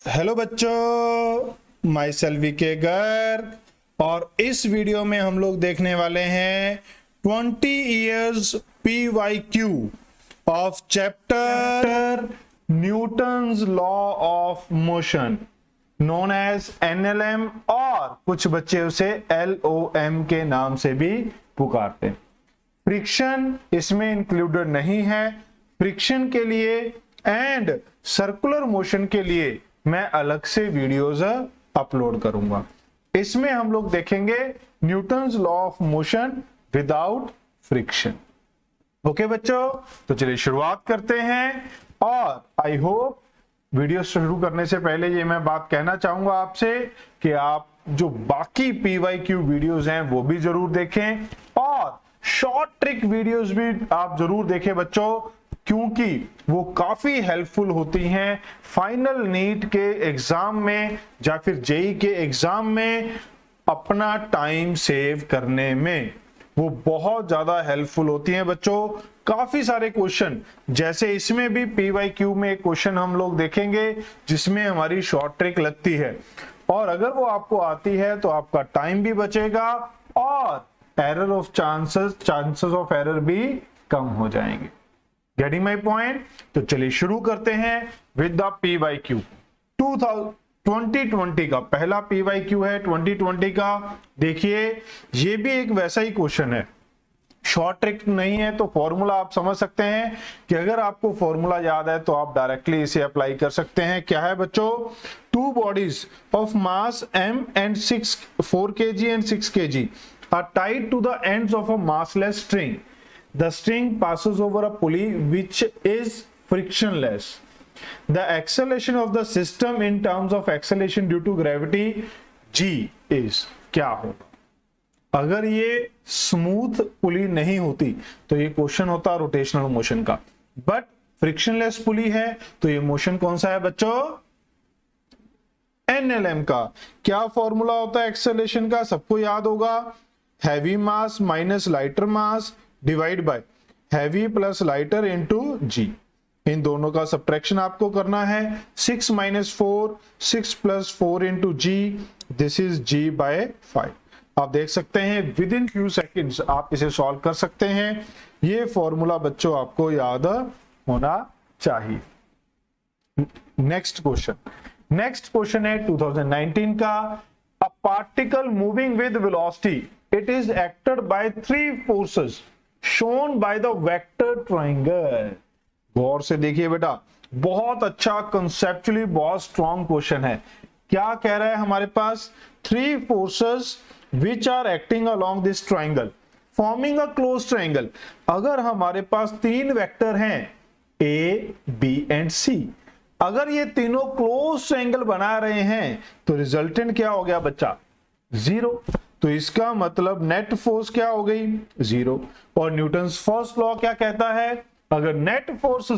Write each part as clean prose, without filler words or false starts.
Hello बच्चों, माई सेल्वी के गर्ग। और इस वीडियो में हम लोग देखने वाले हैं 20 years PYQ of chapter Newton's law of motion known as NLM, और कुछ बच्चे उसे LOM के नाम से भी पुकारते हैं। फ्रिक्शन इसमें इंक्लूडेड नहीं है। फ्रिक्शन के लिए एंड सर्कुलर मोशन के लिए मैं अलग से वीडियोस अपलोड करूंगा। इसमें हम लोग देखेंगे Newton's law of motion without friction. Okay बच्चों, तो चलिए शुरुआत करते हैं। और आई होप वीडियो शुरू करने से पहले ये मैं बात कहना चाहूंगा आपसे कि आप जो बाकी PYQ वीडियोस हैं वो भी जरूर देखें, और शॉर्ट ट्रिक वीडियोस भी आप जरूर देखें बच्चों, क्योंकि वो काफी हेल्पफुल होती हैं फाइनल नीट के एग्जाम में या फिर जेई के एग्जाम में अपना टाइम सेव करने में। वो बहुत ज्यादा हेल्पफुल होती हैं बच्चों। काफी सारे क्वेश्चन, जैसे इसमें भी PYQ में एक क्वेश्चन हम लोग देखेंगे जिसमें हमारी शॉर्ट ट्रिक लगती है, और अगर वो आपको आती है तो आपका टाइम भी बचेगा और error of chances of error भी कम हो जाएंगे। Getting my point? तो चलिए शुरू करते हैं विद द PYQ। 2020 का पहला PYQ है 2020 का। देखिए ये भी एक वैसा ही क्वेश्चन है, शॉर्ट ट्रिक नहीं है, तो फॉर्मूला आप समझ सकते हैं कि अगर आपको फॉर्मूला याद है तो आप डायरेक्टली इसे अप्लाई कर सकते हैं। क्या है बच्चों? Two bodies of mass M and 4 kg and 6 kg are tied to the ends of a massless string. The string passes over a pulley which is frictionless. The acceleration of the system in terms of acceleration due to gravity G is क्या होगा? अगर ये smooth पुली नहीं होती तो ये question होता rotational motion का, बट फ्रिक्शनलेस पुली है तो ये मोशन कौन सा है बच्चों? NLM का। क्या फॉर्मूला होता है एक्सेलरेशन का? सबको याद होगा, heavy mass minus lighter mass divide by heavy plus lighter into G। इन दोनों का सब्ट्रैक्शन आपको करना है। 6 - 4, 6 + 4 into G, this is G by 5। आप देख सकते हैं विद इन फ्यू सेकेंड्स आप इसे सॉल्व कर सकते हैं। ये फॉर्मूला बच्चों आपको याद होना चाहिए। नेक्स्ट क्वेश्चन है 2019 का। A particle moving with velocity, it is acted by 3 forces shown by the vector triangle. गौर से देखिए बेटा, बहुत अच्छा कंसेप्चुअली बहुत स्ट्रॉन्ग क्वेश्चन है। क्या कह रहा है हमारे पास? 3 forces which are acting along this triangle forming a closed triangle। अगर हमारे पास 3 वेक्टर हैं A, B and C, अगर ये तीनों क्लोज ट्रायंगल बना रहे हैं तो रिजल्टेंट क्या हो गया बच्चा? 0। तो इसका मतलब नेट फोर्स क्या हो गई? 0। और न्यूटन्स फर्स्ट लॉ क्या कहता है? अगर नेट फोर्स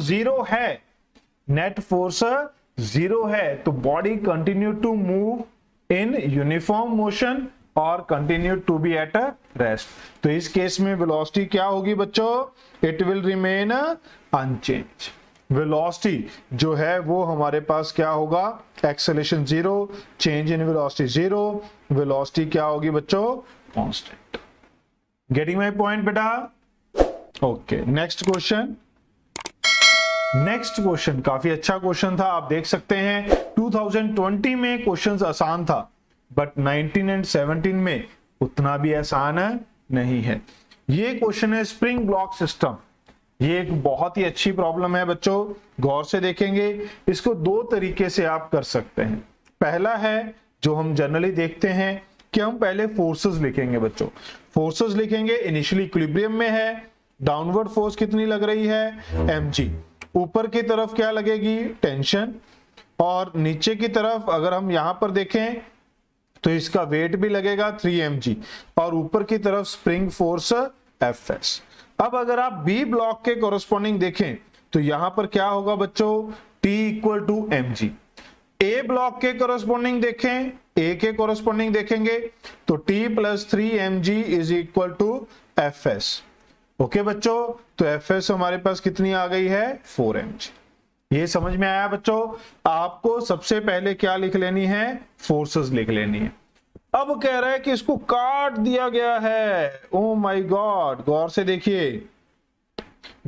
0 है तो body continue to move in uniform motion और continue to be at a rest. तो इस केस में वेलोसिटी क्या होगी बच्चों? It will remain unchange. Velocity जो है वो हमारे पास क्या होगा? Acceleration 0, change in velocity 0। Velocity क्या होगी बच्चों? कांस्टेंट। गेटिंग माय पॉइंट बेटा? ओके, नेक्स्ट क्वेश्चन काफी अच्छा क्वेश्चन था। आप देख सकते हैं 2020 में क्वेश्चंस आसान था, बट 19 and 17 में उतना भी आसान नहीं है। ये क्वेश्चन है स्प्रिंग ब्लॉक सिस्टम। ये एक बहुत ही अच्छी प्रॉब्लम है बच्चों, गौर से देखेंगे। इसको 2 तरीके से आप कर सकते हैं। पहला है जो हम जनरली देखते हैं कि हम पहले फोर्सेस लिखेंगे बच्चों। फोर्सेस लिखेंगे, इनिशियली इक्विलिब्रियम में है, डाउनवर्ड फोर्स कितनी लग रही है? mg। ऊपर की तरफ क्या लगेगी? टेंशन। और नीचे की तरफ अगर हम यहां पर देखें तो इसका वेट भी लगेगा 3 mg, और ऊपर की तरफ स्प्रिंग फोर्स Fs। अब अगर आप बी ब्लॉक के कोरस्पॉन्डिंग देखें तो यहां पर क्या होगा बच्चों? T = mg। ए ब्लॉक के कोरस्पॉन्डिंग देखें, ए के कोरस्पॉन्डिंग देखेंगे तो T + 3 mg = Fs। ओके बच्चों, तो Fs हमारे पास कितनी आ गई है? 4 mg। ये समझ में आया बच्चों? आपको सबसे पहले क्या लिख लेनी है? फोर्सेस लिख लेनी है। अब कह रहा है कि इसको काट दिया गया है। ओ माय गॉड, गौर से देखिए,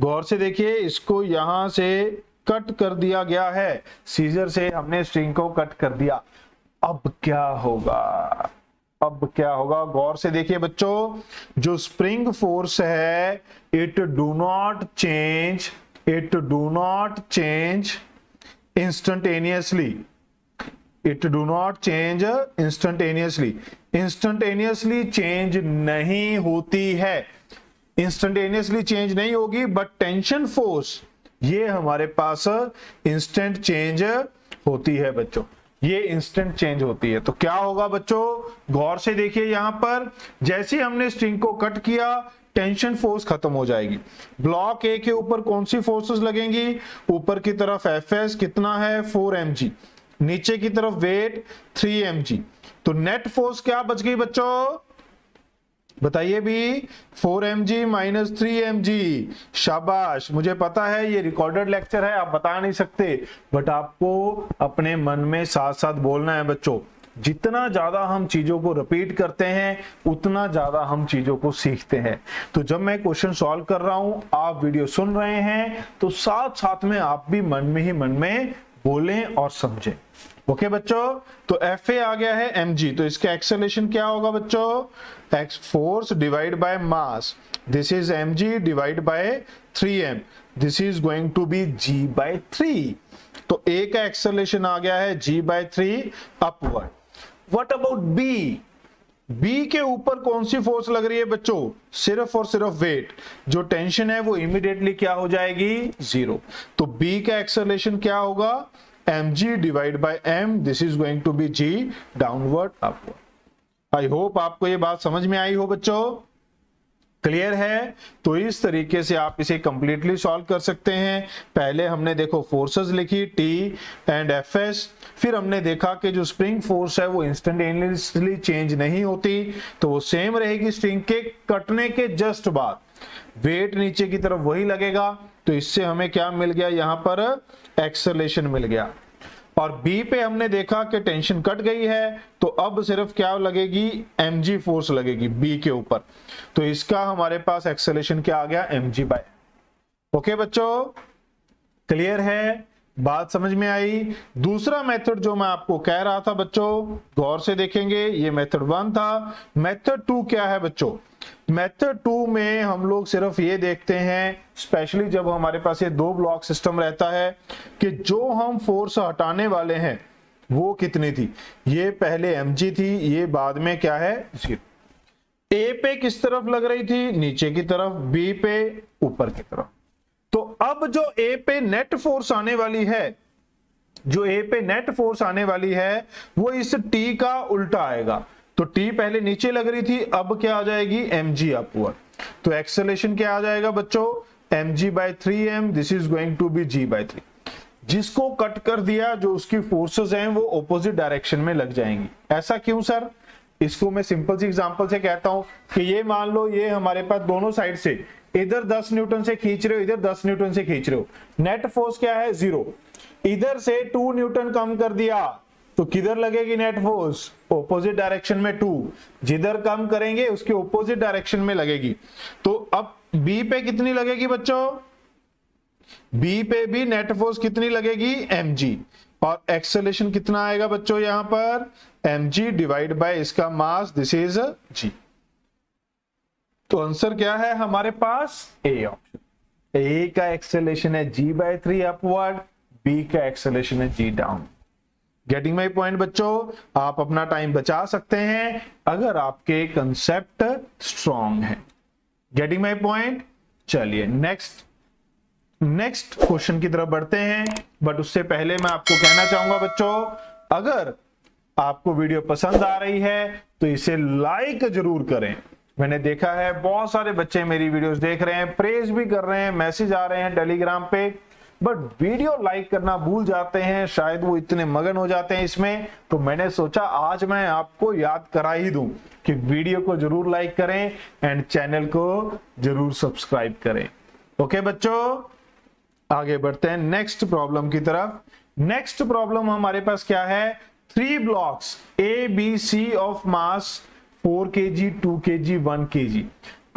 गौर से देखिए, इसको यहां से कट कर दिया गया है, सीजर से हमने स्ट्रिंग को कट कर दिया। अब क्या होगा? अब क्या होगा? गौर से देखिए बच्चों, जो स्प्रिंग फोर्स है, it do not change instantaneously. It do not change instantaneously. Instantaneously change नहीं होती है, इंस्टेंटेनियसली चेंज नहीं होगी, बट टेंशन फोर्स ये हमारे पास इंस्टेंट चेंज होती है बच्चों, ये इंस्टेंट चेंज होती है। तो क्या होगा बच्चों? गौर से देखिए, यहां पर जैसे हमने स्ट्रिंग को कट किया, टेंशन फोर्स खत्म हो जाएगी। ब्लॉक ए के ऊपर कौन सी फोर्सेस लगेंगी? ऊपर की तरफ एफएस कितना है? 4 mg, नीचे की तरफ वेट 3 mg। तो नेट फोर्स क्या बच गई बच्चों? बताइए भी, 4 mg माइनस 3 mg। शाबाश, मुझे पता है ये रिकॉर्डेड लेक्चर है, आप बता नहीं सकते, बट आपको अपने मन में साथ साथ बोलना है बच्चों। जितना ज्यादा हम चीजों को रिपीट करते हैं, उतना ज्यादा हम चीजों को सीखते हैं। तो जब मैं क्वेश्चन सॉल्व कर रहा हूं, आप वीडियो सुन रहे हैं, तो साथ साथ में आप भी मन में ही मन में बोलें और समझें। ओके बच्चों, तो एफ ए आ गया है mg, तो इसका एक्सेलरेशन क्या होगा बच्चों? X force divide by mass, this is mg divide by 3m, this is going to be g by 3। तो a का एक्सेलरेशन आ गया है g by 3 upward. What about b? b के ऊपर कौन सी फोर्स लग रही है बच्चों? सिर्फ और सिर्फ वेट। जो टेंशन है वो इमीडिएटली क्या हो जाएगी? 0। तो b का एक्सेलरेशन क्या होगा? mg divide by m, this is going to be g downward upward. I hope आपको ये बात समझ में आई हो बच्चों, क्लियर है? तो इस तरीके से आप इसे कंप्लीटली सॉल्व कर सकते हैं। पहले हमने देखो फोर्सेस लिखी T एंड Fs, फिर हमने देखा कि जो स्प्रिंग फोर्स है वो इंस्टेंटेनियसली चेंज नहीं होती, तो वो सेम रहेगी स्ट्रिंग के कटने के जस्ट बाद। वेट नीचे की तरफ वही लगेगा, तो इससे हमें क्या मिल गया? यहां पर एक्सेलरेशन मिल गया। और बी पे हमने देखा कि टेंशन कट गई है, तो अब सिर्फ क्या लगेगी? mg फोर्स लगेगी बी के ऊपर। तो इसका हमारे पास एक्सेलरेशन क्या आ गया? mg by. ओके बच्चों, क्लियर है? बात समझ में आई? दूसरा मेथड जो मैं आपको कह रहा था बच्चों, गौर से देखेंगे, ये मेथड 1 था। मेथड 2 क्या है बच्चों? मेथड 2 में हम लोग सिर्फ ये देखते हैं, स्पेशली जब हमारे पास ये 2 ब्लॉक सिस्टम रहता है, कि जो हम फोर्स हटाने वाले हैं वो कितनी थी। ये पहले mg थी, ये बाद में क्या है? 0। ए पे किस तरफ लग रही थी? नीचे की तरफ, बी पे ऊपर की तरफ। तो अब जो ए पे नेट फोर्स आने वाली है, जो ए पे नेट फोर्स आने वाली है, वो इस टी का उल्टा आएगा। तो टी पहले नीचे लग रही थी, अब क्या आ जाएगी? mg upward. तो एक्सेलरेशन क्या आ जाएगा बच्चों? mg by 3m, this is going to be g by 3। जिसको कट कर दिया, जो उसकी फोर्सेस हैं वो ऑपोजिट डायरेक्शन में लग जाएंगी। ऐसा क्यों सर? इसको मैं सिंपल सी एग्जांपल से कहता हूं कि ये मान लो, ये हमारे पास दोनों साइड से, इधर 10 न्यूटन से खींच रहे हो, इधर 10 न्यूटन से खींच रहे हो, नेट फोर्स क्या है? 0। इधर से 2 न्यूटन कम कर दिया, तो किधर लगेगी नेट फोर्स? ऑपोजिट डायरेक्शन में 2। जिधर कम करेंगे उसके ऑपोजिट डायरेक्शन में लगेगी। तो अब बी पे कितनी लगेगी बच्चों? बी पे भी नेट फोर्स कितनी लगेगी? mg। और एक्सेलरेशन कितना आएगा बच्चों? यहां पर mg डिवाइड बाय इसका मास, दिस इज g। तो आंसर क्या है हमारे पास? A option. ए का एक्सेलरेशन है g बाय 3 अपवर्ड, बी का एक्सेलरेशन है g down. Getting my point बच्चों? आप अपना टाइम बचा सकते हैं अगर आपके कंसेप्ट स्ट्रॉन्ग है। Getting my point? चलिए नेक्स्ट क्वेश्चन की तरफ बढ़ते हैं, बट उससे पहले मैं आपको कहना चाहूंगा बच्चों, अगर आपको वीडियो पसंद आ रही है तो इसे लाइक जरूर करें। मैंने देखा है बहुत सारे बच्चे मेरी वीडियोस देख रहे हैं, प्रेज भी कर रहे हैं, मैसेज आ रहे हैं टेलीग्राम पे, बट वीडियो लाइक करना भूल जाते हैं, शायद वो इतने मगन हो जाते हैं इसमें। तो मैंने सोचा आज मैं आपको याद करा ही दूं कि वीडियो को जरूर लाइक करें एंड चैनल को जरूर सब्सक्राइब करें। ओके बच्चों, आगे बढ़ते हैं नेक्स्ट प्रॉब्लम की तरफ। नेक्स्ट प्रॉब्लम हमारे पास क्या है, 3 blocks A B C of mass 4 kg, 2 kg, 1 kg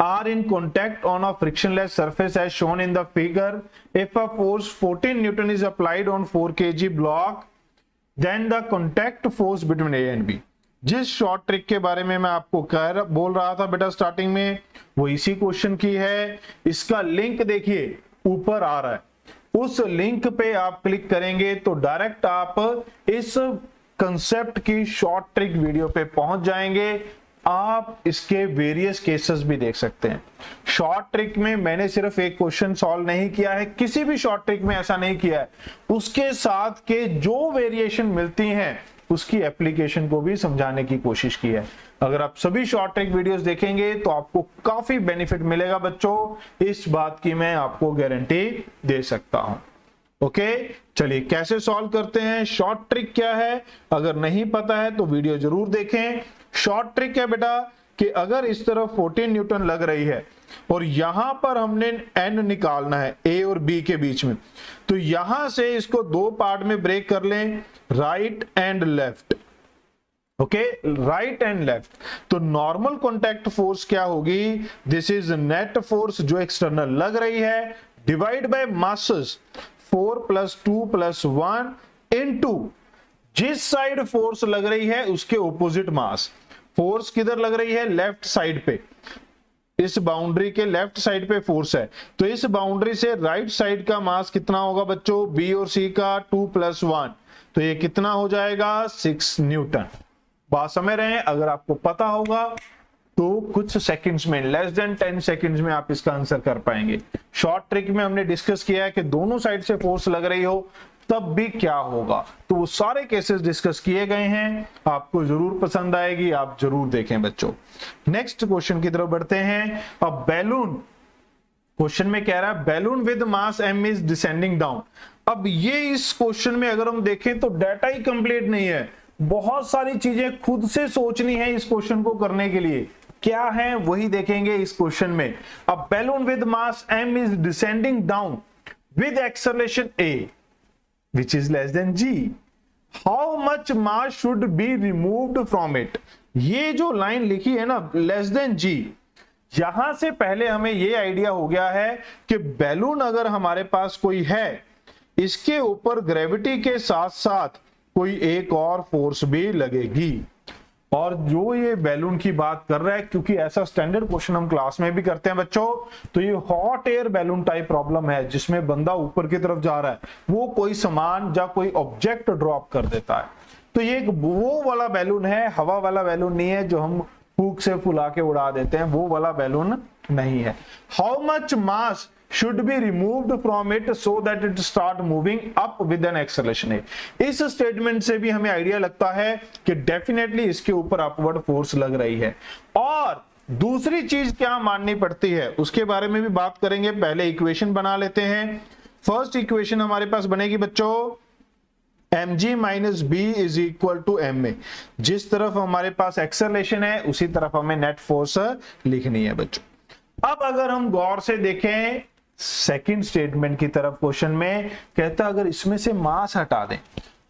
are in contact on a frictionless surface as shown in the figure. If a force 14 Newton is applied on 4 kg block, then the contact force between A and B. जिस short trick के बारे में मैं आपको बोल रहा था बेटा स्टार्टिंग में, वो इसी क्वेश्चन की है। इसका लिंक देखिए ऊपर आ रहा है, उस लिंक पे आप क्लिक करेंगे तो डायरेक्ट आप इस कंसेप्ट की शॉर्ट ट्रिक वीडियो पे पहुंच जाएंगे। आप इसके वेरियस केसेस भी देख सकते हैं। शॉर्ट ट्रिक में मैंने सिर्फ एक क्वेश्चन सॉल्व नहीं किया है, किसी भी शॉर्ट ट्रिक में ऐसा नहीं किया है, उसके साथ के जो वेरिएशन मिलती हैं उसकी एप्लीकेशन को भी समझाने की कोशिश की है। अगर आप सभी शॉर्ट ट्रिक वीडियोस देखेंगे तो आपको काफी बेनिफिट मिलेगा बच्चों, इस बात की मैं आपको गारंटी दे सकता हूं। ओके, चलिए कैसे सॉल्व करते हैं, शॉर्ट ट्रिक क्या है, अगर नहीं पता है तो वीडियो जरूर देखें। शॉर्ट ट्रिक है बेटा कि अगर इस तरफ 14 न्यूटन लग रही है और यहां पर हमने n निकालना है ए और बी के बीच में, तो यहां से इसको 2 पार्ट में ब्रेक कर लें, right and left. Okay, right and left. तो नॉर्मल कॉन्टैक्ट फोर्स क्या होगी, दिस इज नेट फोर्स जो एक्सटर्नल लग रही है, डिवाइड बाय मासेस 4 + 2 + 1 इनटू जिस साइड फोर्स लग रही है उसके ऑपोजिट मास। फोर्स किधर लग रही है, लेफ्ट साइड पे, इस बाउंड्री के लेफ्ट साइड पे फोर्स है, तो इस बाउंड्री से राइट साइड का मास कितना होगा बच्चों, बी और सी का 2 + 1, तो ये कितना हो जाएगा 6 न्यूटन। बात समझ रहे हैं, अगर आपको पता होगा तो कुछ सेकंड्स में, लेस देन 10 सेकंड्स में आप इसका आंसर कर पाएंगे। शॉर्ट ट्रिक में हमने डिस्कस किया है कि दोनों साइड से फोर्स लग रही हो तब भी क्या होगा, तो वो सारे केसेस डिस्कस किए गए हैं, आपको जरूर पसंद आएगी, आप जरूर देखें बच्चों। नेक्स्ट क्वेश्चन की तरफ बढ़ते हैं। अब बैलून, क्वेश्चन में कह रहा है balloon with mass m is descending down. अब ये इस क्वेश्चन में अगर हम देखें तो डाटा ही कंप्लीट नहीं है, बहुत सारी चीजें खुद से सोचनी है इस क्वेश्चन को करने के लिए। क्या है वही देखेंगे इस क्वेश्चन में। अब balloon with mass m is descending down with acceleration a which is less than g, how much mass should be removed from it। ये जो लाइन लिखी है ना less than g, यहां से पहले हमें ये आइडिया हो गया है कि बैलून अगर हमारे पास कोई है, इसके ऊपर ग्रेविटी के साथ साथ कोई एक और फोर्स भी लगेगी। और जो ये बैलून की बात कर रहा है, क्योंकि ऐसा स्टैंडर्ड क्वेश्चन हम क्लास में भी करते हैं बच्चों, तो ये hot air balloon type problem है जिसमें बंदा ऊपर की तरफ जा रहा है, वो कोई सामान या कोई ऑब्जेक्ट ड्रॉप कर देता है। तो ये एक वो वाला बैलून है, हवा वाला बैलून नहीं है जो हम फूक से फुला के उड़ा देते हैं, वो वाला बैलून नहीं है। How much mass should be removed from it so that it start moving up with an acceleration है। इस स्टेटमेंट से भी हमें आइडिया लगता है कि डेफिनेटली इसके ऊपर अपवर्ड फोर्स लग रही है। और दूसरी चीज क्या माननी पड़ती है उसके बारे में भी बात करेंगे, पहले इक्वेशन बना लेते हैं। फर्स्ट इक्वेशन हमारे पास बनेगी बच्चों mg - b is equal to ma। जिस तरफ हमारे पास एक्सेलरेशन है उसी तरफ हमें नेट फोर्स लिखनी है बच्चों। अब अगर हम गौर से देखें सेकंड स्टेटमेंट की तरफ, क्वेश्चन में कहता है अगर इसमें से मास हटा दें,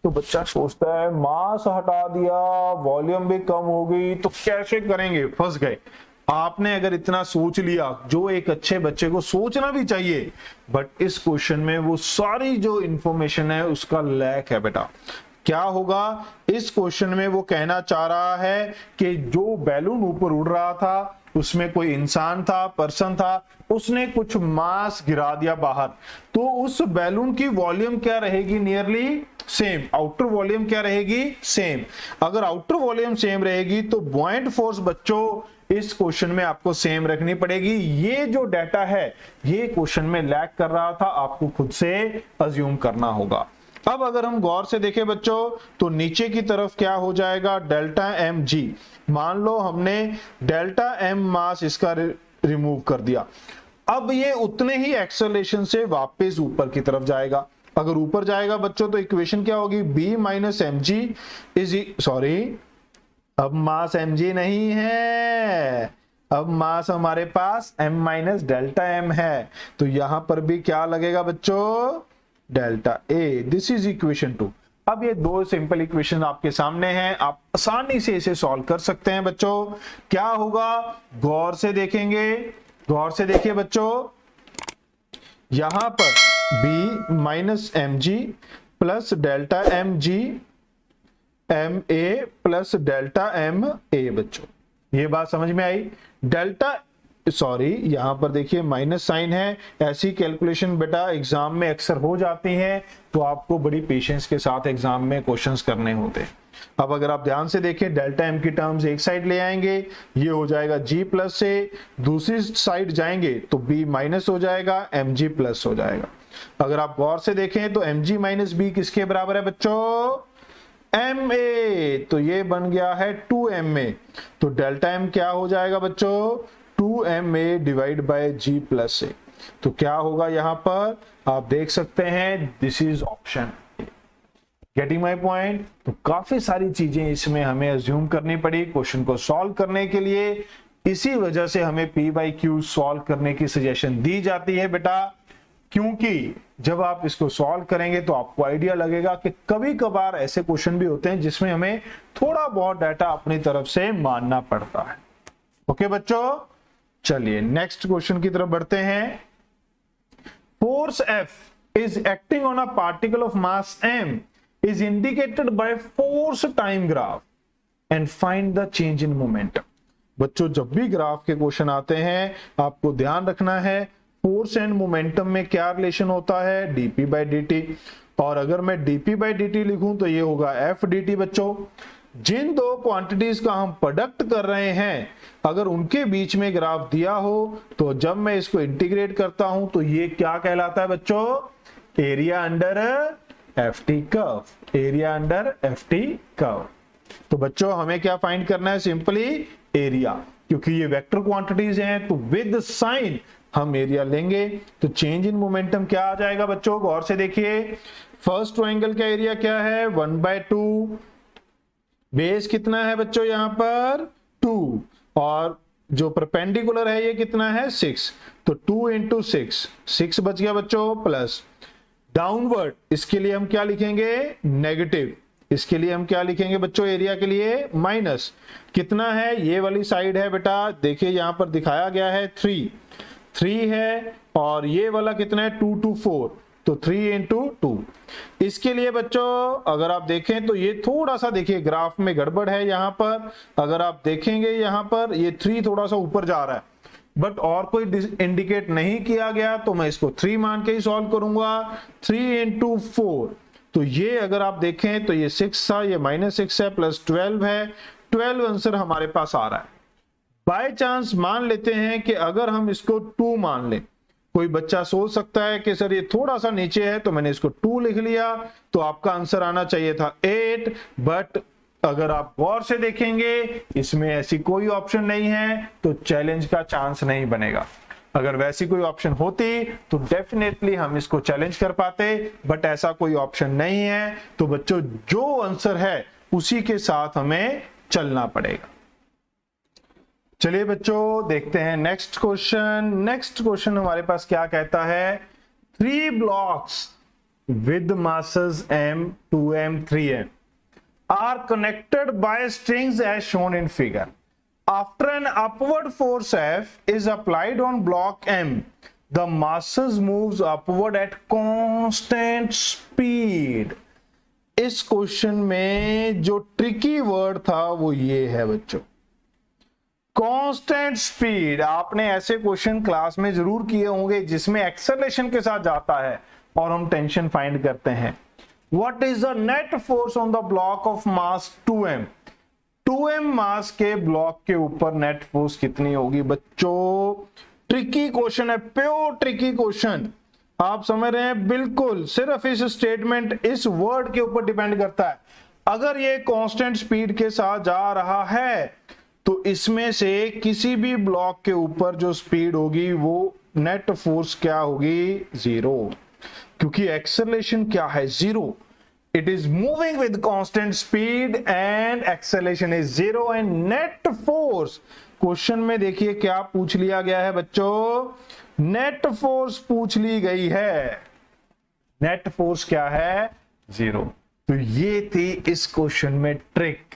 तो बच्चा सोचता है मास हटा दिया वॉल्यूम भी कम हो गई तो कैसे करेंगे, फंस गए। आपने अगर इतना सोच लिया, जो एक अच्छे बच्चे को सोचना भी चाहिए, बट इस क्वेश्चन में वो सारी जो इंफॉर्मेशन है उसका लैक है बेटा। क्या होगा इस क्वेश्चन में, वो कहना चाह रहा है कि जो बैलून ऊपर उड़ रहा था उसमें कोई इंसान था, पर्सन था, उसने कुछ मास गिरा दिया बाहर, तो उस बैलून की वॉल्यूम क्या रहेगी, नियरली सेम। आउटर वॉल्यूम क्या रहेगी, सेम। अगर आउटर वॉल्यूम सेम रहेगी तो बॉइंट फोर्स बच्चों इस क्वेश्चन में आपको सेम रखनी पड़ेगी। ये जो डाटा है ये क्वेश्चन में लैक कर रहा था, आपको खुद से अज्यूम करना होगा। अब अगर हम गौर से देखें बच्चों तो नीचे की तरफ क्या हो जाएगा, डेल्टा एम जी। मान लो हमने डेल्टा एम मास इसका रिमूव कर दिया, अब ये उतने ही एक्सेलरेशन से वापस ऊपर की तरफ जाएगा। अगर ऊपर जाएगा बच्चों तो इक्वेशन क्या होगी, b - mg इज, सॉरी अब मास mg नहीं है, अब मास हमारे पास m माइनस डेल्टा m है, तो यहां पर भी क्या लगेगा बच्चों, delta A. This is equation 2। अब ये दो सिंपल इक्वेशन आपके सामने हैं, आप आसानी से इसे सॉल्व कर सकते हैं बच्चों। क्या होगा, गौर से देखेंगे, गौर से देखिए बच्चों, यहां पर b minus M G plus delta M G M A plus delta M A. बच्चों ये बात समझ में आई। डेल्टा सॉरी यहां पर देखिए माइनस साइन है, ऐसी कैलकुलेशन बेटा एग्जाम में अक्सर हो जाती है, तो आपको बड़ी पेशेंस के साथ एग्जाम में क्वेश्चंस करने होते हैं। अब अगर आप ध्यान से देखें, डेल्टा एम की टर्म्स एक साइड ले आएंगे, ये हो जाएगा g प्लस से, दूसरी साइड जाएंगे तो b माइनस हो जाएगा, mg प्लस हो जाएगा। अगर आप गौर से देखें तो mg माइनस b किसके बराबर है बच्चों, ma, तो ये बन गया है 2ma। तो डेल्टा m क्या हो जाएगा बच्चों, 2ma divide by g plus a। तो क्या होगा यहां पर आप देख सकते हैं, this is option. Getting my point. तो काफी सारी चीजें इसमें हमें अज्यूम करनी पड़ी क्वेश्चन को सॉल्व करने के लिए, इसी वजह से हमें पी बाई क्यू सॉल्व करने की सजेशन दी जाती है बेटा, क्योंकि जब आप इसको सॉल्व करेंगे तो आपको आइडिया लगेगा कि कभी कभार ऐसे क्वेश्चन भी होते हैं जिसमें हमें थोड़ा बहुत डाटा अपनी तरफ से मानना पड़ता है। ओके बच्चों, चलिए नेक्स्ट क्वेश्चन की तरफ बढ़ते हैं। Force F is acting on a particle of mass m is indicated by force time graph and find the change in momentum। बच्चों जब भी ग्राफ के क्वेश्चन आते हैं आपको ध्यान रखना है फोर्स एंड मोमेंटम में क्या रिलेशन होता है, dp बाई dt। और अगर मैं dp बाई dt लिखूं तो ये होगा f dt। बच्चों जिन दो क्वांटिटीज का हम प्रोडक्ट कर रहे हैं, अगर उनके बीच में ग्राफ दिया हो तो जब मैं इसको इंटीग्रेट करता हूं तो ये क्या कहलाता है बच्चों, area under FT curve, area under FT curve. तो बच्चों हमें क्या फाइंड करना है, सिंपली एरिया, क्योंकि ये वेक्टर क्वांटिटीज हैं तो विद साइन हम एरिया लेंगे। तो चेंज इन मोमेंटम क्या आ जाएगा बच्चों, गौर से देखिए, फर्स्ट ट्रायंगल का एरिया क्या है 1/2, बेस कितना है बच्चों यहां पर 2, और जो परपेंडिकुलर है ये कितना है 6, तो 2 इंटू 6 बच गया बच्चों, प्लस डाउनवर्ड इसके लिए हम क्या लिखेंगे नेगेटिव, इसके लिए हम क्या लिखेंगे बच्चों एरिया के लिए माइनस, कितना है ये वाली साइड है बेटा, देखिए यहां पर दिखाया गया है 3 है, और ये वाला कितना है 2 to 4, तो 3 इंटू 2। इसके लिए बच्चों अगर आप देखें तो ये थोड़ा सा देखिए ग्राफ में गड़बड़ है, यहां पर अगर आप देखेंगे यहां पर ये 3 थोड़ा सा ऊपर जा रहा है, बट और कोई इंडिकेट नहीं किया गया, तो मैं इसको 3 मान के ही सॉल्व करूंगा। 3 इंटू 4, तो ये अगर आप देखें तो ये 6 था, ये -6 है, प्लस 12 है, 12 आंसर हमारे पास आ रहा है। बाय चांस मान लेते हैं कि अगर हम इसको 2 मान लें, कोई बच्चा सोच सकता है कि सर ये थोड़ा सा नीचे है, तो मैंने इसको 2 लिख लिया, तो आपका आंसर आना चाहिए था 8, बट अगर आप गौर से देखेंगे इसमें ऐसी कोई ऑप्शन नहीं है, तो चैलेंज का चांस नहीं बनेगा। अगर वैसी कोई ऑप्शन होती तो डेफिनेटली हम इसको चैलेंज कर पाते, बट ऐसा कोई ऑप्शन नहीं है, तो बच्चों जो आंसर है उसी के साथ हमें चलना पड़ेगा। चलिए बच्चों देखते हैं नेक्स्ट क्वेश्चन। नेक्स्ट क्वेश्चन हमारे पास क्या कहता है, 3 blocks with masses m, 2m, 3m are connected by strings as shown in figure. After an upward force F is applied on block M, the masses moves upward at constant speed. इस question में जो tricky word था वो ये है बच्चों, constant speed. आपने ऐसे क्वेश्चन क्लास में जरूर किए होंगे जिसमें एक्सेलरेशन के साथ जाता है और हम टेंशन फाइंड करते हैं। What is the net force on the block of mass 2m? 2m मास के ब्लॉक के ऊपर नेट फोर्स कितनी होगी बच्चों? ट्रिकी क्वेश्चन है, प्योर ट्रिकी क्वेश्चन। आप समझ रहे हैं, बिल्कुल सिर्फ इस स्टेटमेंट, इस वर्ड के ऊपर डिपेंड करता है। अगर ये कांस्टेंट स्पीड के साथ जा रहा है तो इसमें से किसी भी ब्लॉक के ऊपर जो स्पीड होगी वो नेट फोर्स क्या होगी, 0, क्योंकि एक्सेलरेशन क्या है, 0। It is moving with constant speed and acceleration is 0, and net force question में देखिए क्या पूछ लिया गया है बच्चों, नेट फोर्स पूछ ली गई है। नेट फोर्स क्या है, 0। तो ये थी इस क्वेश्चन में ट्रिक,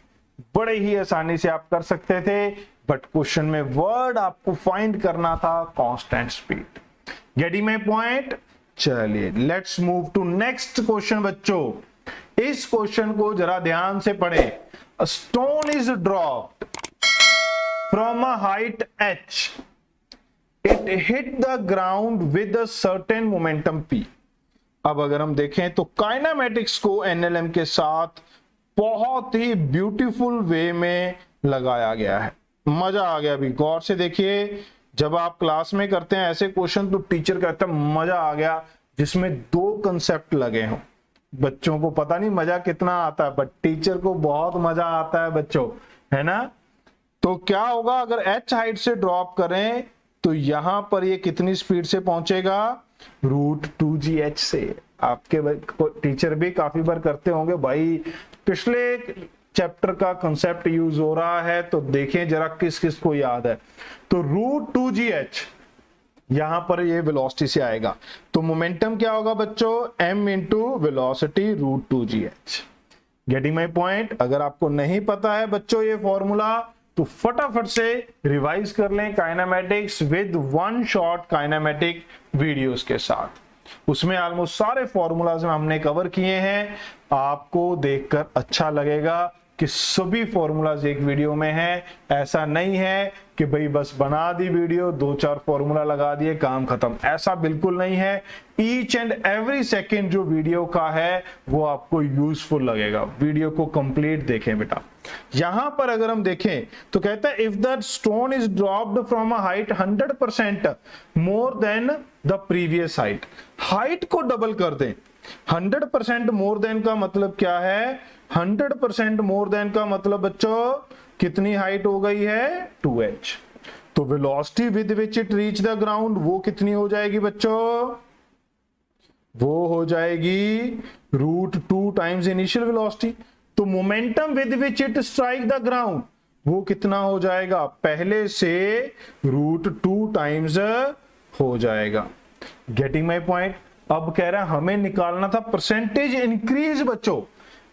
बड़े ही आसानी से आप कर सकते थे, बट क्वेश्चन में वर्ड आपको फाइंड करना था constant speed. Getting my point. चलिए let's move to next question बच्चों। इस क्वेश्चन को जरा ध्यान से पढ़े। A stone is dropped from a height h, it hit the ground with a certain momentum p। अब अगर हम देखें तो काइनेमेटिक्स को एनएलएम के साथ बहुत ही ब्यूटीफुल वे में लगाया गया है, मजा आ गया। अभी गौर से देखिए, जब आप क्लास में करते हैं ऐसे क्वेश्चन तो टीचर कहता है मजा आ गया, जिसमें 2 कंसेप्ट लगे हों। बच्चों को पता नहीं मजा कितना आता है, बट टीचर को बहुत मजा आता है बच्चों, है ना। तो क्या होगा, अगर h हाइट से ड्रॉप करें तो यहां पर ये कितनी स्पीड से पहुंचेगा, √2gh से। आपके टीचर भी काफी बार करते होंगे, भाई पिछले चैप्टर का कंसेप्ट यूज हो रहा है तो देखें जरा किस किस को याद है। तो √2gh यहां पर ये वेलोसिटी से आएगा, तो मोमेंटम क्या होगा बच्चों, m into velocity √2gh। Getting my point. अगर आपको नहीं पता है बच्चों ये फॉर्मूला तो फटाफट से रिवाइज कर लें kinematics with one shot kinematic videos के साथ। उसमें ऑलमोस्ट सारे फॉर्मूलाज हमने कवर किए हैं। आपको देखकर अच्छा लगेगा कि सभी फॉर्मूलाज एक वीडियो में हैं। ऐसा नहीं है कि भाई बस बना दी वीडियो, 2-4 फॉर्मूला लगा दिए, काम खत्म, ऐसा बिल्कुल नहीं है। ईच एंड एवरी सेकेंड जो वीडियो का है वो आपको यूजफुल लगेगा। वीडियो को कंप्लीट देखें बेटा। यहां पर अगर हम देखें तो कहता है if the stone is dropped from a height 100% more than the previous height. Height को डबल कर दें। 100% मोर देन का मतलब क्या है, 100% मोर देन का मतलब बच्चों कितनी हाइट हो गई है, 2h। तो velocity with which it reach the ground वो कितनी हो जाएगी बच्चों, वो हो जाएगी √2 टाइम्स इनिशियल वेलोसिटी। तो momentum with which it strike the ground वो कितना हो जाएगा, पहले से √2 टाइम्स हो जाएगा। Getting my point. अब कह रहा है हमें निकालना था परसेंटेज इंक्रीज बच्चों।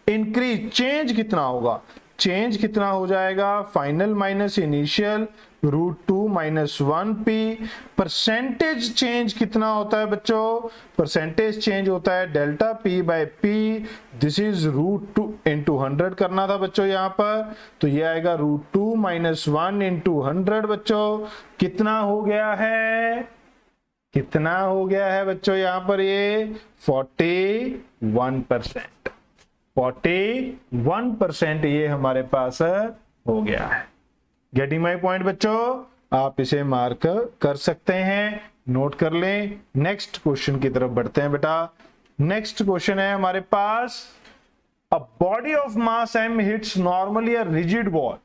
इंक्रीज चेंज कितना होगा, चेंज कितना हो जाएगा, final minus initial √2 minus 1p। Percentage change कितना होता है बच्चों, परसेंटेज चेंज होता है delta p by p। This is √2 into 100 करना था बच्चों यहाँ पर, तो ये आएगा √2 माइनस 1 इंटू 100 बच्चों। कितना हो गया है, कितना हो गया है बच्चों यहाँ पर, ये 41%। 41% ये हमारे पास हो गया है। गेटिंग माई पॉइंट बच्चों। आप इसे मार्क कर सकते हैं, नोट कर लें। नेक्स्ट क्वेश्चन की तरफ बढ़ते हैं बेटा। नेक्स्ट क्वेश्चन है हमारे पास, a body of mass m hits normally a rigid wall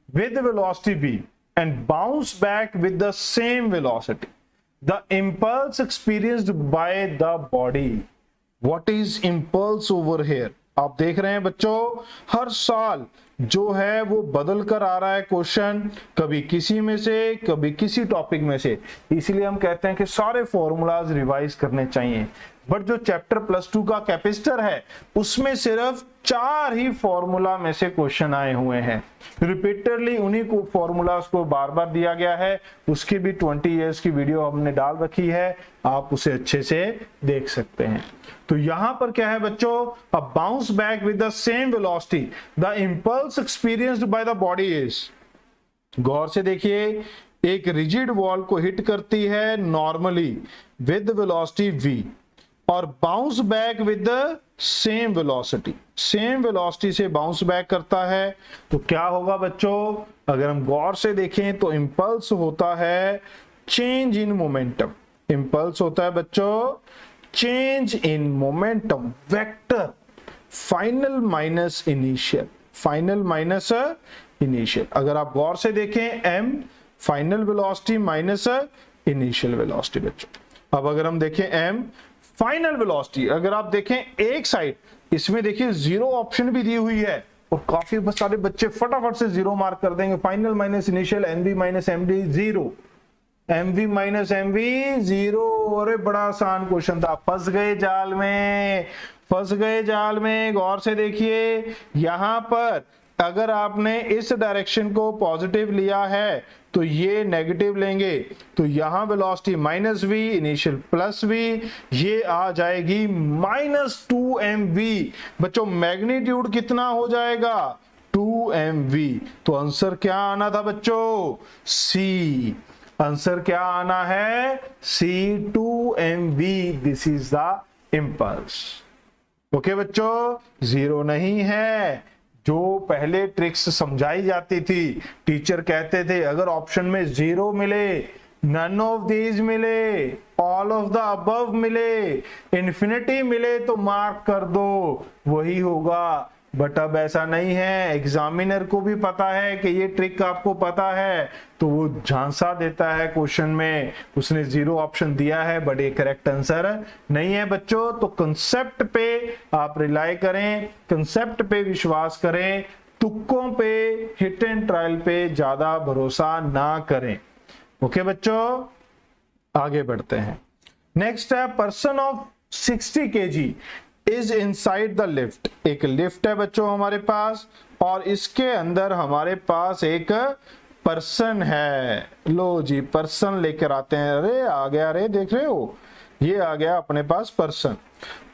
with velocity v and bounce back with the same velocity. The impulse experienced by the body. What is impulse over here? आप देख रहे हैं बच्चों, हर साल जो है वो बदल कर आ रहा है क्वेश्चन, कभी किसी में से कभी किसी टॉपिक में से। इसलिए हम कहते हैं कि सारे फॉर्मूलाज रिवाइज करने चाहिए। बट जो चैप्टर +2 का कैपेसिटर है उसमें सिर्फ 4 ही फॉर्मूला में से क्वेश्चन आए हुए हैं। रिपीटेडली उन्हीं को फॉर्मूलाज को बार बार दिया गया है। उसकी भी 20 इयर्स की वीडियो हमने डाल रखी है, आप उसे अच्छे से देख सकते हैं। तो यहां पर क्या है बच्चों, a bounce back with the same velocity the impulse experienced by the body is. गौर से देखिए, एक रिजिड वॉल को हिट करती है नॉर्मली विद वेलोसिटी v और bounce back with the same velocity, same velocity से बाउंस बैक करता है। तो क्या होगा बच्चों, अगर हम गौर से देखें तो इंपल्स होता है चेंज इन मोमेंटम। इंपल्स होता है बच्चों change in momentum vector, final minus initial, final minus initial. अगर आप गौर से देखें m final velocity minus initial velocity बच्चों। अब अगर हम देखें m फाइनल वेलोसिटी, अगर आप देखें एक साइड इसमें देखिए 0 ऑप्शन भी दी हुई है, और काफी सारे बच्चे फटाफट से 0 मार्क कर देंगे। Final minus initial MV minus MD 0, MV minus MV 0। अरे बड़ा आसान क्वेश्चन था, फंस गए जाल में, फंस गए जाल में। गौर से देखिए, यहां पर अगर आपने इस डायरेक्शन को पॉजिटिव लिया है तो ये नेगेटिव लेंगे, तो यहां velocity minus V, initial plus V, ये आ जाएगी माइनस 2mv। बच्चों मैग्नीट्यूड कितना हो जाएगा? 2mv। तो आंसर क्या आना था बच्चों? सी। आंसर क्या आना है? सी, 2mv। This is the impulse. Okay बच्चों, 0 नहीं है। जो पहले ट्रिक्स समझाई जाती थी, टीचर कहते थे अगर ऑप्शन में 0 मिले, नन ऑफ दीज मिले, ऑल ऑफ द अबव मिले, इन्फिनिटी मिले तो मार्क कर दो, वही होगा। बट अब ऐसा नहीं है। एग्जामिनर को भी पता है कि ये ट्रिक आपको पता है, तो वो झांसा देता है क्वेश्चन में। उसने 0 ऑप्शन दिया है बट ये करेक्ट आंसर नहीं है बच्चों। तो कंसेप्ट पे आप रिलाई करें, कंसेप्ट पे विश्वास करें, तुक्कों पे, हिट एंड ट्रायल पे ज्यादा भरोसा ना करें। ओके बच्चों, आगे बढ़ते हैं। नेक्स्ट है person of 60 kg is inside the lift. एक लिफ्ट है बच्चों हमारे पास, और इसके अंदर हमारे पास एक पर्सन है। लो जी, पर्सन लेकर आते हैं। अरे आ गया, अरे देख रहे हो, ये आ गया अपने पास पर्सन।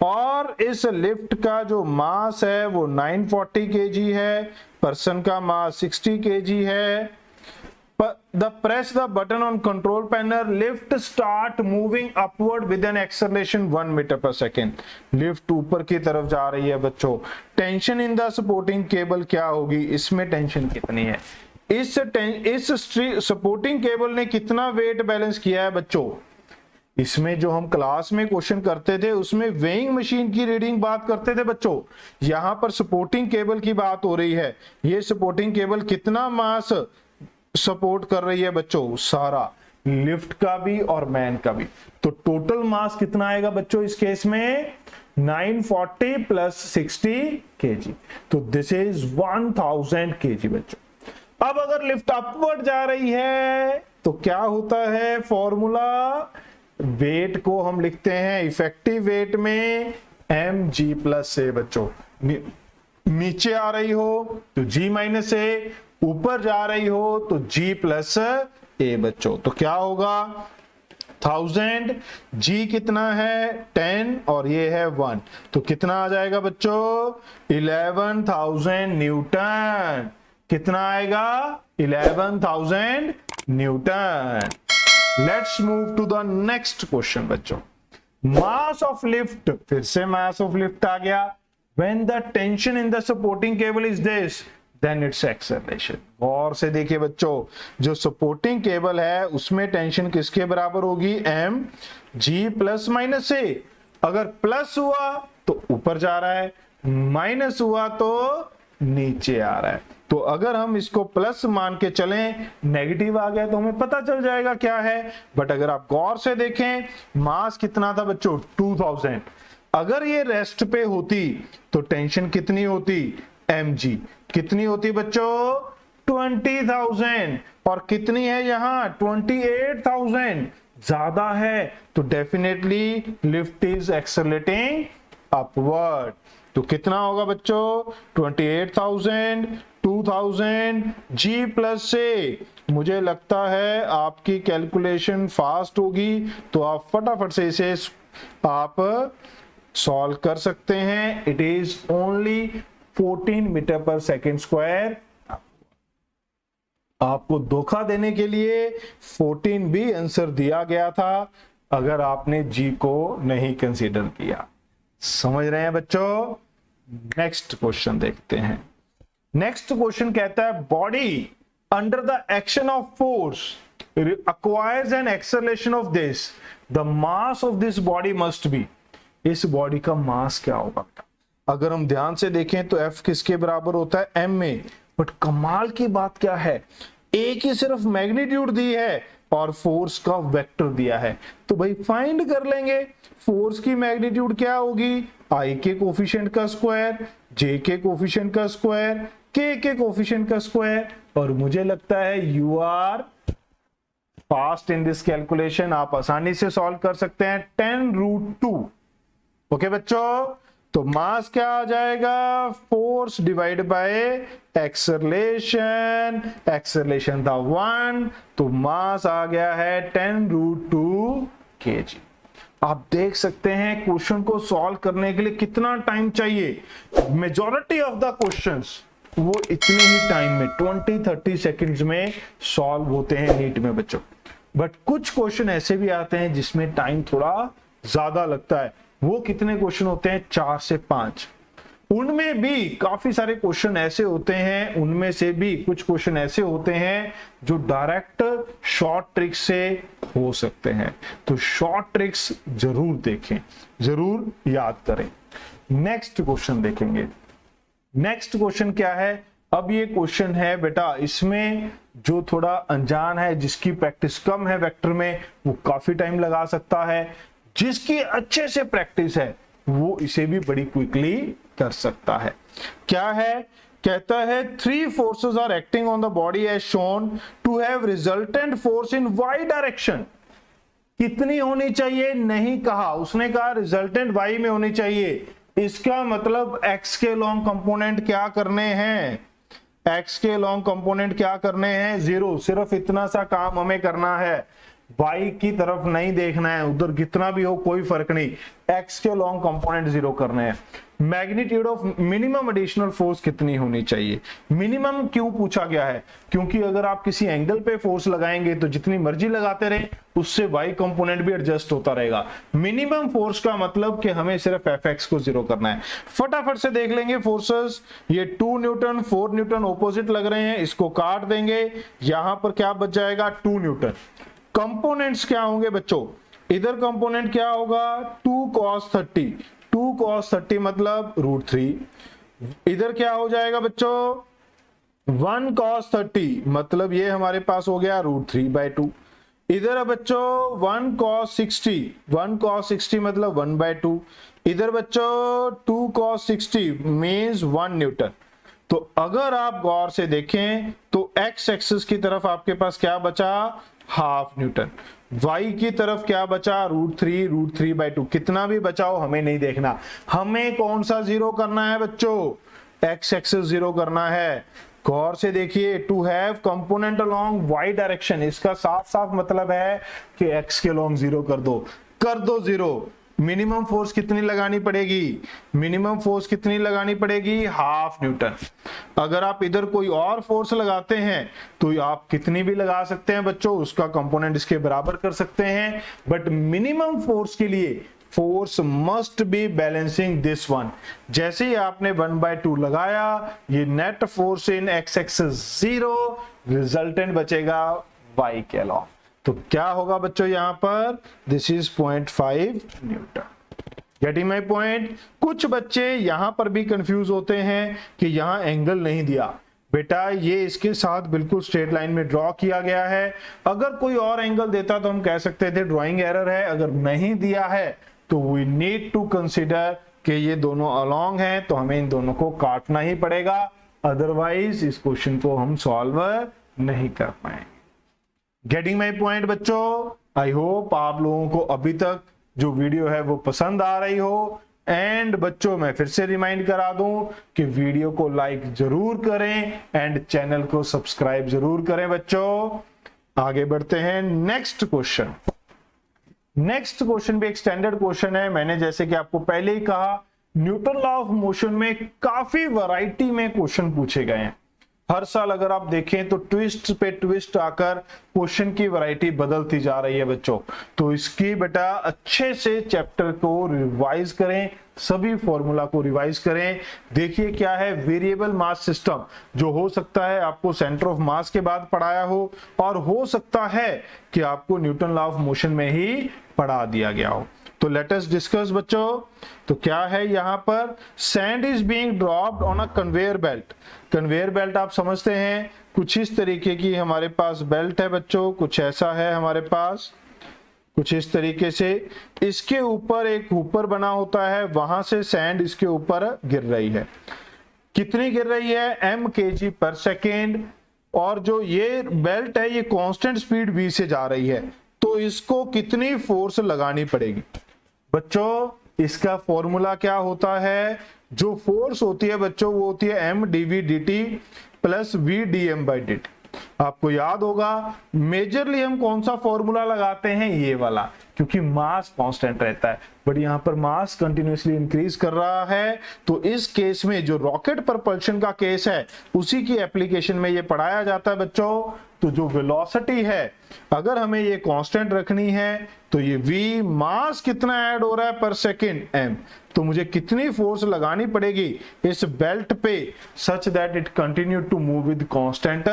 और इस लिफ्ट का जो मास है वो 940 kg है, पर्सन का मास 60 kg है। Press the button on control panel, lift start moving upward with an acceleration 1 meter per second। Lift ऊपर की तरफ जा रही है बच्चों। Tension in the supporting cable क्या होगी? इसमें टेंशन कितनी है? इस सपोर्टिंग केबल ने कितना वेट बैलेंस किया है बच्चों? इसमें जो हम क्लास में क्वेश्चन करते थे उसमें वेइंग मशीन की रीडिंग बात करते थे बच्चों। यहां पर सपोर्टिंग केबल की बात हो रही है। ये सपोर्टिंग केबल कितना मास सपोर्ट कर रही है बच्चों? सारा, लिफ्ट का भी और मैन का भी। तो टोटल मास कितना आएगा बच्चों इस केस में? 940 प्लस 60 kg। तो दिस इज 1000 kg बच्चों। अब अगर लिफ्ट अपवर्ड जा रही है तो क्या होता है? फॉर्मूला, वेट को हम लिखते हैं इफेक्टिव वेट में mg प्लस ए बच्चों। नीचे आ रही हो तो g माइनस ए, ऊपर जा रही हो तो g प्लस ए बच्चों। तो क्या होगा? 1000, g कितना है? 10 और ये है 1, तो कितना आ जाएगा बच्चों? 11,000 न्यूटन। कितना आएगा? 11,000 newton. Let's move to the next question बच्चों। मास ऑफ लिफ्ट, फिर से मास ऑफ लिफ्ट आ गया। When the tension in the supporting cable is this, then its acceleration. गौर से देखिए बच्चों, जो सपोर्टिंग केबल है उसमें टेंशन किसके बराबर होगी? m g प्लस माइनस ए। अगर प्लस हुआ तो ऊपर जा रहा है, माइनस हुआ तो नीचे आ रहा है। तो अगर हम इसको प्लस मान के चलें, नेगेटिव आ गया तो हमें पता चल जाएगा क्या है। बट अगर आप गौर से देखें, मास कितना था बच्चों? 2000। अगर ये रेस्ट पे होती तो टेंशन कितनी होती? mg कितनी होती बच्चों? 20,000। और कितनी है यहाँ? 28,000। ज्यादा है तो definitely lift is accelerating upward. तो कितना होगा बच्चों? 28,000, 2000, g प्लस ए। मुझे लगता है आपकी कैलकुलेशन फास्ट होगी, तो आप फटाफट से इसे आप सॉल्व कर सकते हैं। इट इज ओनली 14 मीटर पर सेकेंड स्क्वायर। आपको धोखा देने के लिए 14 भी आंसर दिया गया था अगर आपने जी को नहीं कंसीडर किया। समझ रहे हैं बच्चों? नेक्स्ट क्वेश्चन देखते हैं। नेक्स्ट क्वेश्चन कहता है body under the action of force acquires an acceleration of this, the mass of this body must be। इस बॉडी का मास क्या होगा? अगर हम ध्यान से देखें तो F किसके बराबर होता है? m में। बट कमाल की बात क्या है, एक ही सिर्फ मैग्नीट्यूड दी है, और फोर्स का वेक्टर दिया है, तो भाई फाइंड कर लेंगे फोर्स की मैग्नीट्यूड क्या होगी, आई के कोफिशिएंट का स्क्वायर, जे के कोफिशिएंट का स्क्वायर, के कोफिशिएंट का स्क्वायर। और मुझे लगता है you are fast in this calculation, आप आसानी से सॉल्व कर सकते हैं 10√2। ओके बच्चों, तो मास क्या आ जाएगा, force divide bye acceleration, acceleration था 1, तो मास आ गया है 10√2 kg। आप देख सकते हैं क्वेश्चन को सॉल्व करने के लिए कितना टाइम चाहिए। मेजॉरिटी ऑफ द क्वेश्चंस वो इतने ही टाइम में 20-30 सेकंड्स में सॉल्व होते हैं नीट में बच्चों। बट कुछ क्वेश्चन ऐसे भी आते हैं जिसमें टाइम थोड़ा ज्यादा लगता है। वो कितने क्वेश्चन होते हैं, 4 से 5। उनमें भी काफी सारे क्वेश्चन ऐसे होते हैं, उनमें से भी कुछ क्वेश्चन ऐसे होते हैं जो डायरेक्ट शॉर्ट ट्रिक्स से हो सकते हैं। तो शॉर्ट ट्रिक्स जरूर देखें, जरूर याद करें। नेक्स्ट क्वेश्चन देखेंगे। नेक्स्ट क्वेश्चन क्या है, अब ये क्वेश्चन है बेटा, इसमें जो थोड़ा अनजान है, जिसकी प्रैक्टिस कम है वेक्टर में, वो काफी टाइम लगा सकता है। जिसकी अच्छे से प्रैक्टिस है वो इसे भी बड़ी क्विकली कर सकता है। क्या है, कहता है 3 forces are acting on the body as shown to have resultant force in Y direction. कितनी होनी चाहिए नहीं कहा, उसने कहा रिजल्टेंट वाई में होनी चाहिए। इसका मतलब एक्स के लॉन्ग कंपोनेंट क्या करने हैं, एक्स के लॉन्ग कंपोनेंट क्या करने हैं, 0। सिर्फ इतना सा काम हमें करना है, वाई की तरफ नहीं देखना है, उधर कितना भी हो कोई फर्क नहीं, एक्स के लॉन्ग कंपोनेंट 0 करने हैं। Magnitude of minimum additional force कितनी होनी चाहिए, मिनिमम क्यों पूछा गया है, क्योंकि अगर आप किसी एंगल पे फोर्स लगाएंगे तो जितनी मर्जी लगाते रहे उससे वाई कंपोनेंट भी एडजस्ट होता रहेगा। मिनिमम फोर्स का मतलब कि हमें सिर्फ एफ को 0 करना है। फटाफट से देख लेंगे फोर्सेस। ये 2 न्यूटन 4 न्यूटन ऑपोजिट लग रहे हैं, इसको काट देंगे, यहां पर क्या बच जाएगा 2 न्यूटन। कंपोनेंट्स क्या होंगे बच्चों, इधर कंपोनेंट क्या होगा 2 cos 30, 2 cos 30 मतलब √3। इधर क्या हो जाएगा बच्चों 1 cos 30 मतलब ये हमारे पास हो गया √3/2। इधर है बच्चों 1 cos 60, 1 cos 60 मतलब 1/2। इधर बच्चों 2 cos 60 मींस 1 न्यूटन। तो अगर आप गौर से देखें तो एक्स एक्सिस की तरफ आपके पास क्या बचा, हाफ न्यूटन। y की तरफ क्या बचा, √3/2। कितना भी बचाओ हमें नहीं देखना, हमें कौन सा 0 करना है बच्चों, x एक्सिस 0 करना है। गौर से देखिए, to have component along y direction, इसका साफ साफ मतलब है कि x के अलोंग 0 कर दो 0। मिनिमम फोर्स कितनी लगानी पड़ेगी, मिनिमम फोर्स कितनी लगानी पड़ेगी, हाफ न्यूटन। अगर आप इधर कोई और फोर्स लगाते हैं तो आप कितनी भी लगा सकते हैं बच्चों, उसका कंपोनेंट इसके बराबर कर सकते हैं। बट मिनिमम फोर्स के लिए force must be balancing this one. जैसे ही आपने 1/2 लगाया, ये net force in x axis 0, resultant बचेगा y के अलोंग। तो क्या होगा बच्चों यहां पर, this is 0.5 Newton. Getting my point. कुछ बच्चे यहां पर भी कंफ्यूज होते हैं कि यहां एंगल नहीं दिया, बेटा ये इसके साथ बिल्कुल स्ट्रेट लाइन में ड्रॉ किया गया है। अगर कोई और एंगल देता तो हम कह सकते थे ड्राइंग एरर है, अगर नहीं दिया है तो वी नीड टू कंसीडर कि ये दोनों अलोंग हैं, तो हमें इन दोनों को काटना ही पड़ेगा, अदरवाइज इस क्वेश्चन को हम सॉल्व नहीं कर पाएंगे। गेटिंग माई पॉइंट बच्चों। आई होप आप लोगों को अभी तक जो वीडियो है वो पसंद आ रही हो। एंड बच्चों मैं फिर से रिमाइंड करा दूं कि वीडियो को लाइक जरूर करें एंड चैनल को सब्सक्राइब जरूर करें बच्चों। आगे बढ़ते हैं नेक्स्ट क्वेश्चन। नेक्स्ट क्वेश्चन भी एक स्टैंडर्ड क्वेश्चन है। मैंने जैसे कि आपको पहले ही कहा, न्यूटन लॉ ऑफ मोशन में काफी वैरायटी में क्वेश्चन पूछे गए हैं। हर साल अगर आप देखें तो ट्विस्ट पे ट्विस्ट आकर क्वेश्चन की वैरायटी बदलती जा रही है बच्चों। तो इसकी बेटा अच्छे से चैप्टर को रिवाइज करें, सभी फॉर्मूला को रिवाइज करें। देखिए क्या है, वेरिएबल मास सिस्टम, जो हो सकता है आपको सेंटर ऑफ मास के बाद पढ़ाया हो, और हो सकता है कि आपको न्यूटन लॉ ऑफ मोशन में ही पढ़ा दिया गया हो। तो तो लेट अस डिस्कस बच्चों। तो क्या है यहाँ पर, sand is being dropped on a conveyor belt. Conveyor belt आप समझते हैं, कुछ इस तरीके की हमारे पास बेल्ट है बच्चों, कुछ ऐसा है हमारे पास, कुछ इस तरीके से। इसके ऊपर एक हुपर बना होता है, वहां से सैंड इसके ऊपर गिर रही है। कितनी गिर रही है, m kg पर सेकेंड। और जो ये बेल्ट है ये कांस्टेंट स्पीड v से जा रही है, तो इसको कितनी फोर्स लगानी पड़ेगी बच्चों। इसका फॉर्मूला क्या होता है, जो फोर्स होती है बच्चों वो होती है m dv dt plus v dm by dt। आपको याद होगा मेजरली हम कौन सा फॉर्मूला लगाते हैं, ये वाला, क्योंकि मास कांस्टेंट रहता है, बट यहां पर मास कंटिन्यूअसली इंक्रीज कर रहा है। तो इस केस में जो रॉकेट propulsion का केस है उसी की एप्लीकेशन में ये पढ़ाया जाता है बच्चों। तो जो वेलोसिटी है अगर हमें ये कांस्टेंट रखनी है तो ये v मास कितना ऐड हो रहा है पर सेकेंड m, तो मुझे कितनी फोर्स लगानी पड़ेगी इस बेल्ट पे such that it continue to move with constant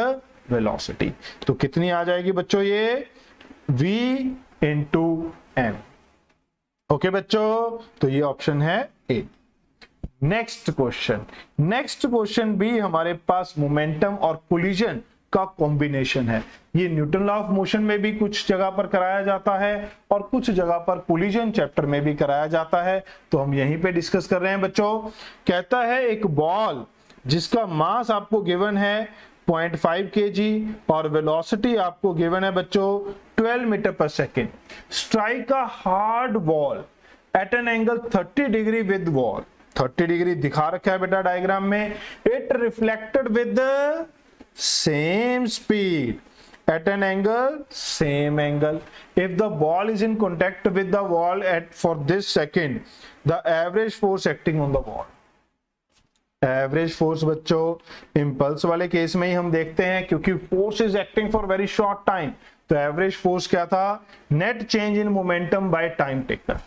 velocity. तो कितनी आ जाएगी बच्चों, ये v इंटू m। ओके बच्चों, तो ये ऑप्शन है ए। नेक्स्ट क्वेश्चन भी हमारे पास मोमेंटम और कोलिजन का कॉम्बिनेशन है। ये न्यूटन लॉ ऑफ मोशन में भी कुछ जगह पर कराया जाता है और कुछ जगह पर कोलिजन चैप्टर में भी कराया जाता है, तो हम यहीं पे डिस्कस कर रहे हैं बच्चों। कहता है एक बॉल जिसका मास आपको गिवन है 0.5 kg और वेलोसिटी आपको गिवन है बच्चों 12 मीटर पर second, strike a hard ball at an angle 30 degree with wall. 30 degree दिखा रखा है बेटा डायग्राम में। It reflected with same speed at an angle, same angle. If the ball is in contact with the wall for this second, the average force acting on the ball. Average force बच्चों impulse वाले case में ही हम देखते हैं, क्योंकि force is acting for very short time. तो average force क्या था, net change in momentum by time taken.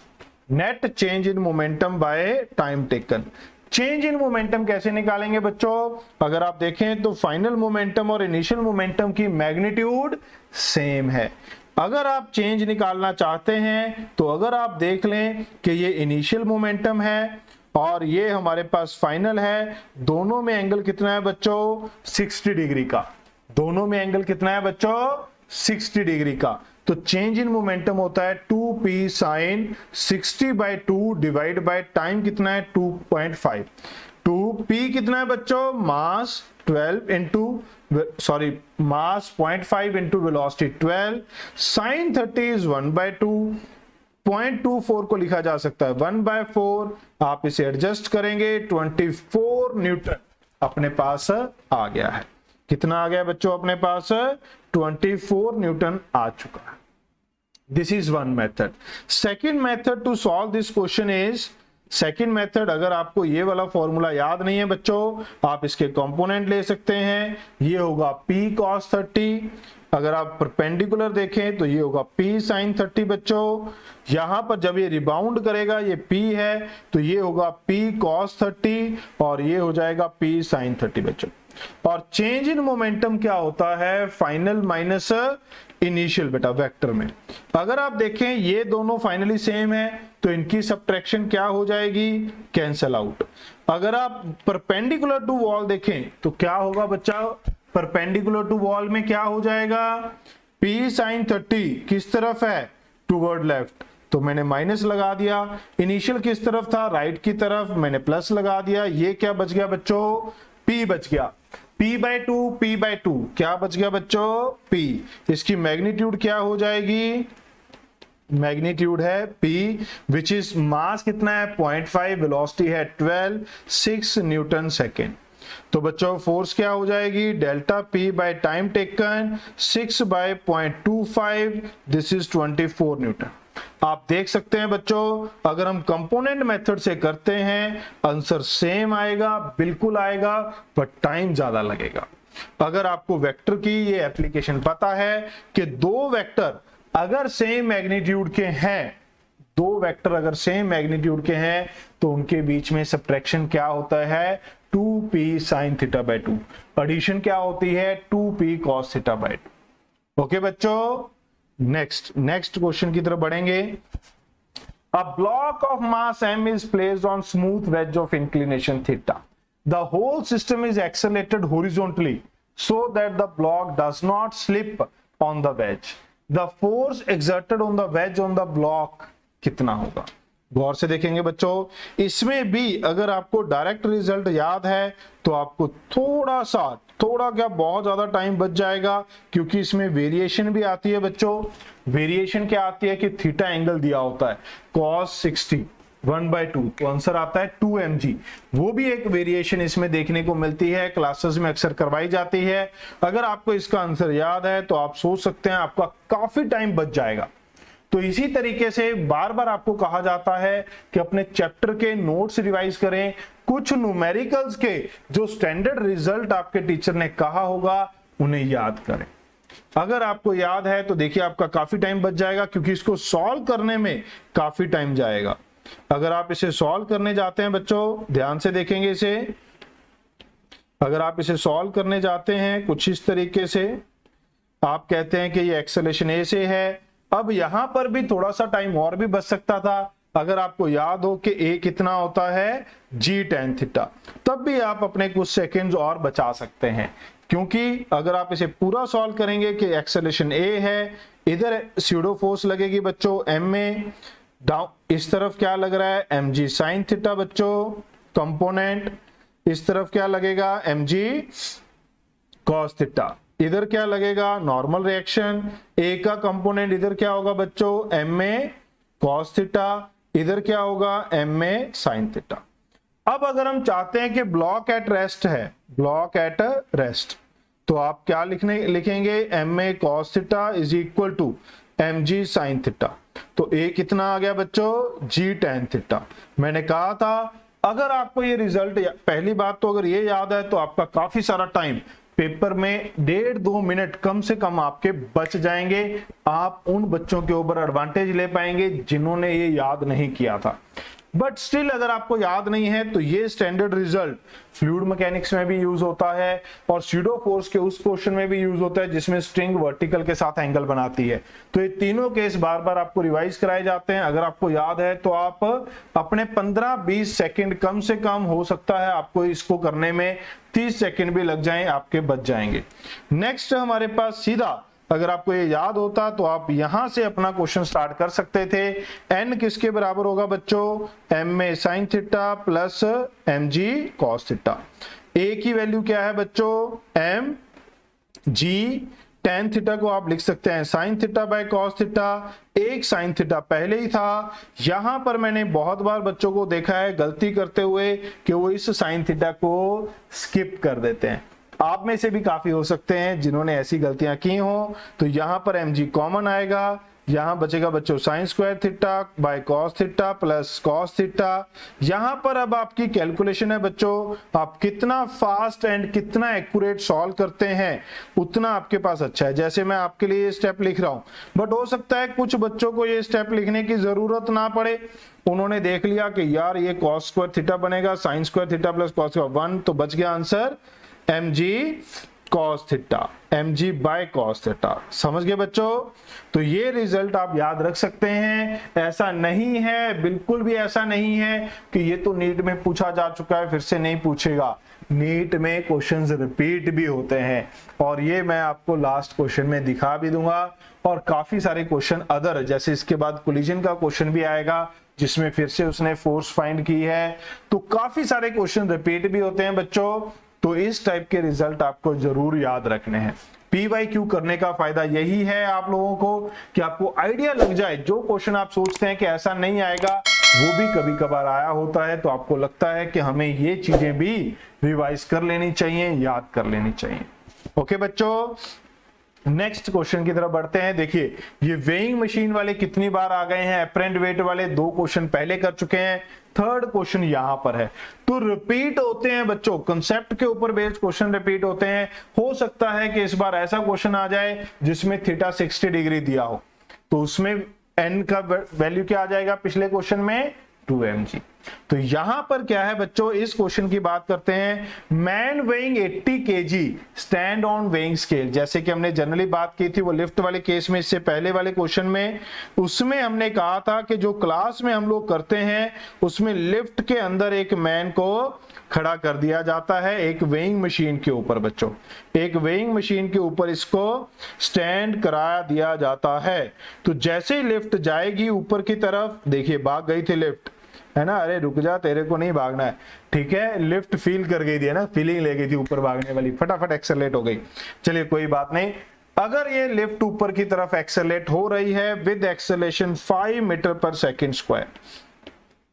Net change in momentum by time taken. Change in momentum कैसे निकालेंगे बच्चों, अगर आप देखें तो फाइनल मोमेंटम और इनिशियल मोमेंटम की मैग्नीट्यूड सेम है। अगर आप चेंज निकालना चाहते हैं तो अगर आप देख लें कि ये इनिशियल मोमेंटम है और ये हमारे पास फाइनल है, दोनों में एंगल कितना है बच्चों 60 डिग्री का। दोनों में एंगल कितना है बच्चों 60 डिग्री का। तो चेंज इन मोमेंटम होता है 2p sine 60 by 2 divide by time कितना है 2.5। 2p कितना है बच्चों, mass 12 into mass 0.5 into velocity 12, sine 30 is 1/2, 0.24 को लिखा जा सकता है 1/4। आप इसे एडजस्ट करेंगे 24 न्यूटन अपने पास आ गया है। कितना आ गया बच्चों अपने पास, 24 न्यूटन आ चुका है। This is one method. Second method to solve this question is, second method, अगर आपको ये वाला फॉर्मूला याद नहीं है बच्चों, आप इसके कंपोनेंट ले सकते हैं। ये होगा p cos 30, अगर आप परपेंडिकुलर देखें तो ये होगा p sin 30 बच्चों। यहां पर जब ये रिबाउंड करेगा, ये p है तो ये होगा p cos 30 और ये हो जाएगा p sin 30 बच्चों। और चेंज इन मोमेंटम क्या होता है, फाइनल माइनस इनिशियल बेटा वेक्टर में। अगर आप देखें ये दोनों फाइनली सेम है तो इनकी सब्ट्रैक्शन क्या हो जाएगी, कैंसल आउट। अगर आप परपेंडिकुलर टू वॉल देखें तो क्या होगा बच्चा, परपेंडिकुलर टू वॉल में क्या हो जाएगा, p sin 30 किस तरफ है, टूवर्ड लेफ्ट, तो मैंने माइनस लगा दिया। इनिशियल किस तरफ था, राइट की तरफ, मैंने प्लस लगा दिया। ये क्या बच गया बच्चों, p बच गया। p/2 क्या बच गया बच्चों, p। इसकी मैग्नीट्यूड क्या हो जाएगी, मैग्नीट्यूड है p, विच इज मास कितना है 0.5, वेलोसिटी है 12, 6 न्यूटन सेकेंड। तो बच्चों फोर्स क्या हो जाएगी, delta p by time taken 6/0.25, this is 24 Newton. आप देख सकते हैं बच्चों, अगर हम कंपोनेंट मेथड से करते हैं आंसर सेम आएगा, बिल्कुल आएगा, बट टाइम ज्यादा लगेगा। अगर आपको वेक्टर की ये एप्लीकेशन पता है कि दो वेक्टर अगर सेम मैग्नीट्यूड के हैं, दो वेक्टर अगर सेम मैग्नीट्यूड के हैं तो उनके बीच में सब्ट्रैक्शन क्या होता है, 2p sin θ/2। एडिशन क्या होती है, 2p cos θ/2। ओके बच्चों, नेक्स्ट क्वेश्चन की तरफ बढ़ेंगे। A block of mass m is placed on smooth wedge of inclination theta. The whole system is accelerated horizontally so that the block does not slip on the wedge. The force exerted on the wedge on the block कितना होगा? गौर से देखेंगे बच्चों, इसमें भी अगर आपको direct result याद है तो आपको थोड़ा क्या बहुत ज्यादा टाइम बच जाएगा, क्योंकि इसमें वेरिएशन भी आती है बच्चों। वेरिएशन क्या आती है कि थीटा एंगल दिया होता है cos 60 1/2, तो आंसर आता है 2 mg। वो भी एक वेरिएशन इसमें देखने को मिलती है, क्लासेस में अक्सर करवाई जाती है। अगर आपको इसका आंसर याद है तो आप सोच सकते हैं आपका काफी टाइम बच जाएगा। तो इसी तरीके से बार बार आपको कहा जाता है कि अपने चैप्टर के नोट्स रिवाइज करें, कुछ न्यूमेरिकल्स के जो स्टैंडर्ड रिजल्ट आपके टीचर ने कहा होगा उन्हें याद करें। अगर आपको याद है तो देखिए आपका काफी टाइम बच जाएगा, क्योंकि इसको सॉल्व करने में काफी टाइम जाएगा। अगर आप इसे सॉल्व करने जाते हैं बच्चों, ध्यान से देखेंगे इसे, अगर आप इसे सॉल्व करने जाते हैं कुछ इस तरीके से, आप कहते हैं कि ये एक्सेलेरेशन ए से है। अब यहां पर भी थोड़ा सा टाइम और भी बच सकता था, अगर आपको याद हो कि ए कितना होता है जी tan थीटा, तब भी आप अपने कुछ सेकंड्स और बचा सकते हैं। क्योंकि अगर आप इसे पूरा सॉल्व करेंगे कि एक्सेलेरेशन ए है, इधर स्यूडो फोर्स लगेगी बच्चों एम में, डाउन इस तरफ क्या लग रहा है mg sin थीटा बच्चों कंपोनेंट, इस तरफ क्या लगेगा mg cos थीटा, इधर क्या लगेगा नॉर्मल रिएक्शन, ए का कंपोनेंट इधर क्या होगा बच्चों m में cos थीटा, इधर क्या होगा m में sin थीटा। अब अगर हम चाहते हैं कि ब्लॉक एट रेस्ट है, ब्लॉक एट रेस्ट, तो आप क्या लिखेंगे m में cos theta is equal to mg sin theta. तो ए कितना आ गया बच्चों जी tan थीटा। मैंने कहा था अगर आपको ये रिजल्ट, पहली बात तो अगर ये याद है तो आपका काफी सारा टाइम पेपर में 1.5-2 मिनट कम से कम आपके बच जाएंगे। आप उन बच्चों के ऊपर एडवांटेज ले पाएंगे जिन्होंने ये याद नहीं किया था। बट स्टिल अगर आपको याद नहीं है तो ये स्टैंडर्ड रिजल्ट फ्लूइड मैकेनिक्स में भी यूज होता है और स्यूडो फोर्स के उस क्वेश्चन में भी यूज होता है जिसमें स्ट्रिंग वर्टिकल के साथ एंगल बनाती है। तो ये तीनों केस बार बार आपको रिवाइज कराए जाते हैं। अगर आपको याद है तो आप अपने 15-20 सेकंड, कम से कम हो सकता है आपको इसको करने में 30 सेकंड भी लग जाएं, आपके बच जाएंगे। नेक्स्ट हमारे पास सीधा, अगर आपको ये याद होता तो आप यहां से अपना क्वेश्चन स्टार्ट कर सकते थे। n किसके बराबर होगा बच्चों, m में sin theta plus mg cos theta. a की वैल्यू क्या है बच्चों m g tan थीटा को आप लिख सकते हैं sin theta by cos theta, एक sin थीटा पहले ही था। यहां पर मैंने बहुत बार बच्चों को देखा है गलती करते हुए कि वो इस sin थीटा को स्किप कर देते हैं। आप में से भी काफी हो सकते हैं जिन्होंने ऐसी गलतियां की हो। तो यहां पर mg कॉमन आएगा, यहां बचेगा बच्चों sin square theta by cos theta plus cos theta. यहां पर अब आपकी कैलकुलेशन है बच्चों, आप कितना फास्ट एंड कितना एक्यूरेट सॉल्व करते हैं उतना आपके पास अच्छा है। जैसे मैं आपके लिए ये स्टेप लिख रहा हूं, बट हो सकता है कुछ बच्चों को ये स्टेप लिखने की जरूरत ना पड़े। उन्होंने देख लिया कि यार ये cos स्क्वायर थीटा बनेगा sin square theta plus cos square 1, तो बच गया answer mg cos theta, mg by cos theta. समझ गए बच्चों? तो ये रिजल्ट आप याद रख सकते हैं। ऐसा नहीं है, बिल्कुल भी ऐसा नहीं है कि ये तो नीट में पूछा जा चुका है फिर से नहीं पूछेगा। नीट में क्वेश्चंस रिपीट भी होते हैं और ये मैं आपको लास्ट क्वेश्चन में दिखा भी दूंगा। और काफी सारे क्वेश्चन अदर, जैसे इसके बाद कोलिजन का क्वेश्चन भी आएगा जिसमें फिर से उसने फोर्स फाइंड की है। तो काफी सारे क्वेश्चन रिपीट भी होते हैं बच्चों। तो इस टाइप के रिजल्ट आपको जरूर याद रखने हैं। PYQ करने का फायदा यही है आप लोगों को कि आपको आइडिया लग जाए। जो क्वेश्चन आप सोचते हैं कि ऐसा नहीं आएगा, वो भी कभी कभार आया होता है, तो आपको लगता है कि हमें ये चीजें भी रिवाइज कर लेनी चाहिए, याद कर लेनी चाहिए। ओके बच्चों, नेक्स्ट क्वेश्चन की तरफ बढ़ते हैं। देखिए ये वेइंग मशीन वाले कितनी बार आ गए हैं, एप्रेंट वेट वाले 2 क्वेश्चन पहले कर चुके हैं, 3rd क्वेश्चन यहां पर है। तो रिपीट होते हैं बच्चों, कंसेप्ट के ऊपर बेस्ड क्वेश्चन रिपीट होते हैं। हो सकता है कि इस बार ऐसा क्वेश्चन आ जाए जिसमें थीटा 60 डिग्री दिया हो, तो उसमें n का वैल्यू क्या आ जाएगा, पिछले क्वेश्चन में 2mg। तो यहां पर क्या है बच्चों, इस क्वेश्चन की बात करते हैं। Man weighing 80 kg stand on weighing scale. जैसे कि हमने जनरली बात की थी वो लिफ्ट वाले केस में, इससे पहले वाले क्वेश्चन में, उसमें हमने कहा था कि जो क्लास में हम लोग करते हैं उसमें लिफ्ट के अंदर एक मैन को खड़ा कर दिया जाता है एक वेइंग मशीन के ऊपर। बच्चों एक वेइंग मशीन के ऊपर इसको स्टैंड करा दिया जाता है। तो जैसे ही लिफ्ट जाएगी ऊपर की तरफ, देखिए भाग गई थी लिफ्ट, है ना, अरे रुक जा तेरे को नहीं भागना है, ठीक है, लिफ्ट फील कर गई थी, है ना, फीलिंग ले गई थी ऊपर भागने वाली, फटाफट एक्सेलरेट हो गई। चलिए कोई बात नहीं। अगर ये लिफ्ट ऊपर की तरफ एक्सेलरेट हो रही है विद एक्सेलरेशन 5 मीटर पर सेकंड स्क्वायर,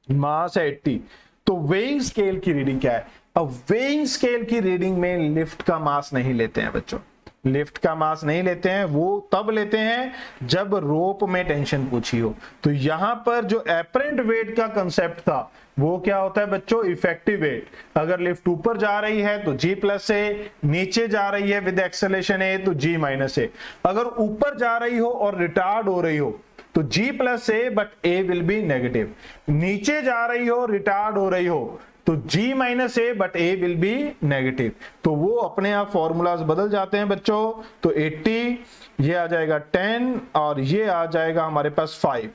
मास है 80, तो वेइंग स्केल की रीडिंग क्या है? अब वेइंग स्केल की रीडिंग में लिफ्ट का मास नहीं लेते हैं बच्चों, लिफ्ट का मास नहीं लेते हैं, वो तब लेते हैं जब रोप में टेंशन पूछी हो। तो यहां पर जो एपरेंट वेट का कंसेप्ट था वो क्या होता है बच्चों, इफेक्टिव वेट। अगर लिफ्ट ऊपर जा रही है तो g प्लस ए, नीचे जा रही है विद एक्सेलरेशन ए तो g माइनस ए। अगर ऊपर जा रही हो और रिटार्ड हो रही हो तो g plus A but A will be negative. नीचे जा रही हो, रिटार्ड हो रही हो तो g minus A but A will be negative. तो वो अपने आप फॉर्मूलाज बदल जाते हैं बच्चों। तो 80, ये आ जाएगा 10 और ये आ जाएगा हमारे पास 5।